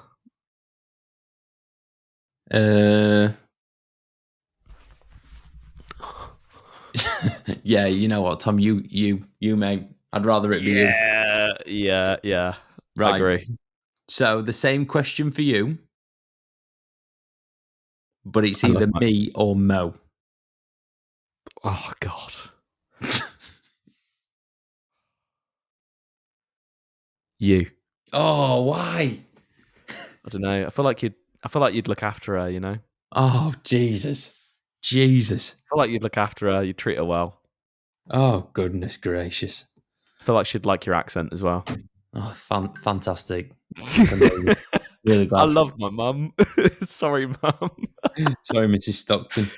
yeah, you know what, Tom, you mate. I'd rather it be you. yeah. Right. I agree. So the same question for you, but it's I love either my- me or Mo. Oh God. You. Oh, why? I don't know. I feel like you'd look after her, you know? Oh, Jesus. I feel like you'd look after her, you'd treat her well. Oh, goodness gracious. I feel like she'd like your accent as well. Oh, fantastic. Really glad. I love my mum. Sorry, mum. Sorry, Mrs. Stockton.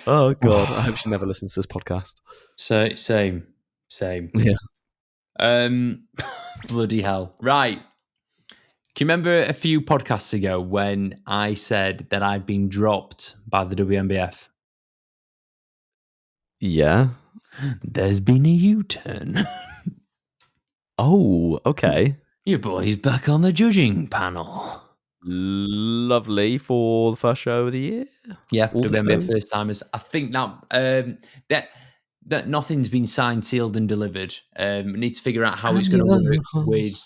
Oh God. I hope she never listens to this podcast. So, same. Yeah. Bloody hell. Right. Can you remember a few podcasts ago when I said that I'd been dropped by the WNBF? Yeah. There's been a U-turn. Oh, okay. Your boy's back on the judging panel. Lovely for the first show of the year. Yeah, All the WNBF shows. first timers. I think that nothing's been signed, sealed, and delivered. We need to figure out how it's going to work with,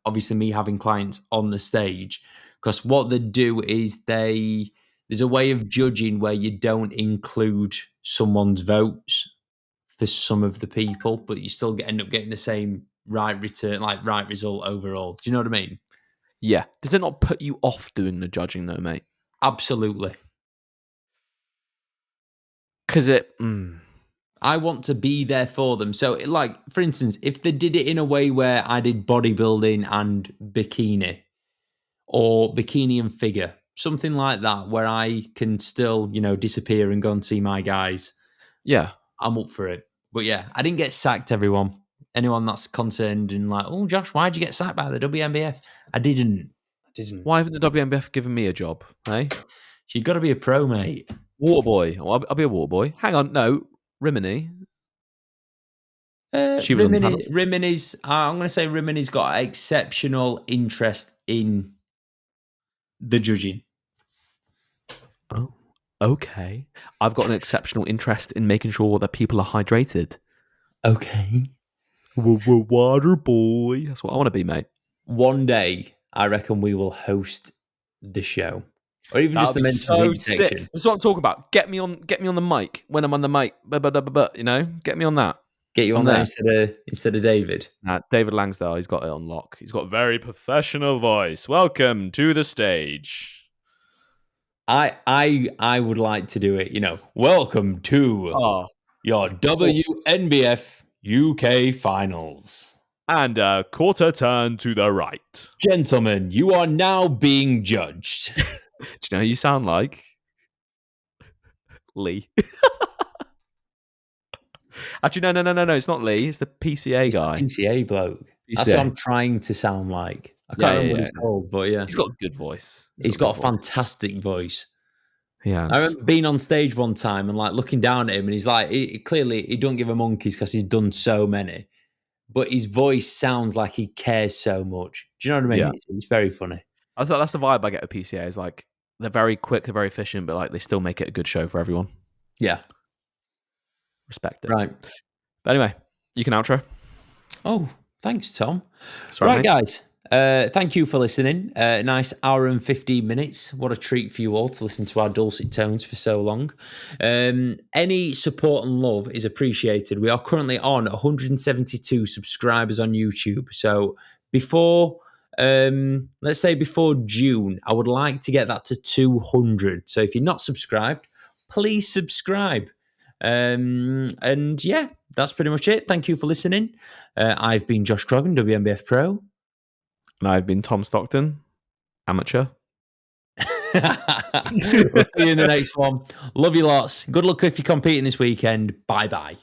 obviously me having clients on the stage. Because what they do is there's a way of judging where you don't include someone's votes for some of the people, but you still end up getting the same right result overall. Do you know what I mean? Yeah. Does it not put you off doing the judging though, mate? Absolutely. Because I want to be there for them. So, like, for instance, if they did it in a way where I did bodybuilding and bikini, or bikini and figure, something like that, where I can still, disappear and go and see my guys, Yeah. I'm up for it. But yeah, I didn't get sacked, everyone. Anyone that's concerned and like, oh, Josh, why'd you get sacked by the WNBF? I didn't. Why haven't the WNBF given me a job? Hey, You've got to be a pro, mate. water boy. I'll be a water boy. Hang on, no, Rimini. She was on the panel. Rimini's, I'm going to say Rimini's got exceptional interest in the judging. Oh, okay. I've got an exceptional interest in making sure that people are hydrated. Okay. Water boy. That's what I want to be, mate. One day, I reckon we will host the show. Or even just the men's physique section. That's what I'm talking about. Get me on the mic when I'm on the mic. Get me on that. Get you on there instead of David. Nah, David Langsdale, he's got it on lock. He's got a very professional voice. Welcome to the stage. I would like to do it, welcome to your WNBF UK finals. And a quarter turn to the right. Gentlemen, you are now being judged. Do you know who you sound like? Lee. Actually, no. It's not Lee. It's the PCA guy. The PCA bloke. PCA. That's what I'm trying to sound like. I can't remember what he's called, but yeah. He's got a good voice. He's got a fantastic voice. Yeah. I remember being on stage one time and like looking down at him, and he's like, clearly he don't give a monkeys because he's done so many, but his voice sounds like he cares so much. Do you know what I mean? Yeah. It's very funny. I thought that's the vibe I get with PCA. Is like they're very quick, they're very efficient, but like they still make it a good show for everyone. Yeah. Respect it. Right. But anyway, you can outro. Oh, thanks, Tom. Sorry, right, mate. guys. Thank you for listening. Nice hour and 15 minutes. What a treat for you all to listen to our dulcet tones for so long. Any support and love is appreciated. We are currently on 172 subscribers on YouTube. So before, let's say before June, I would like to get that to 200. So if you're not subscribed, please subscribe. And yeah, that's pretty much it. Thank you for listening. I've been Josh Croggan, WNBF Pro. And I've been Tom Stockton, amateur. We'll see you in the next one. Love you lots. Good luck if you're competing this weekend. Bye-bye.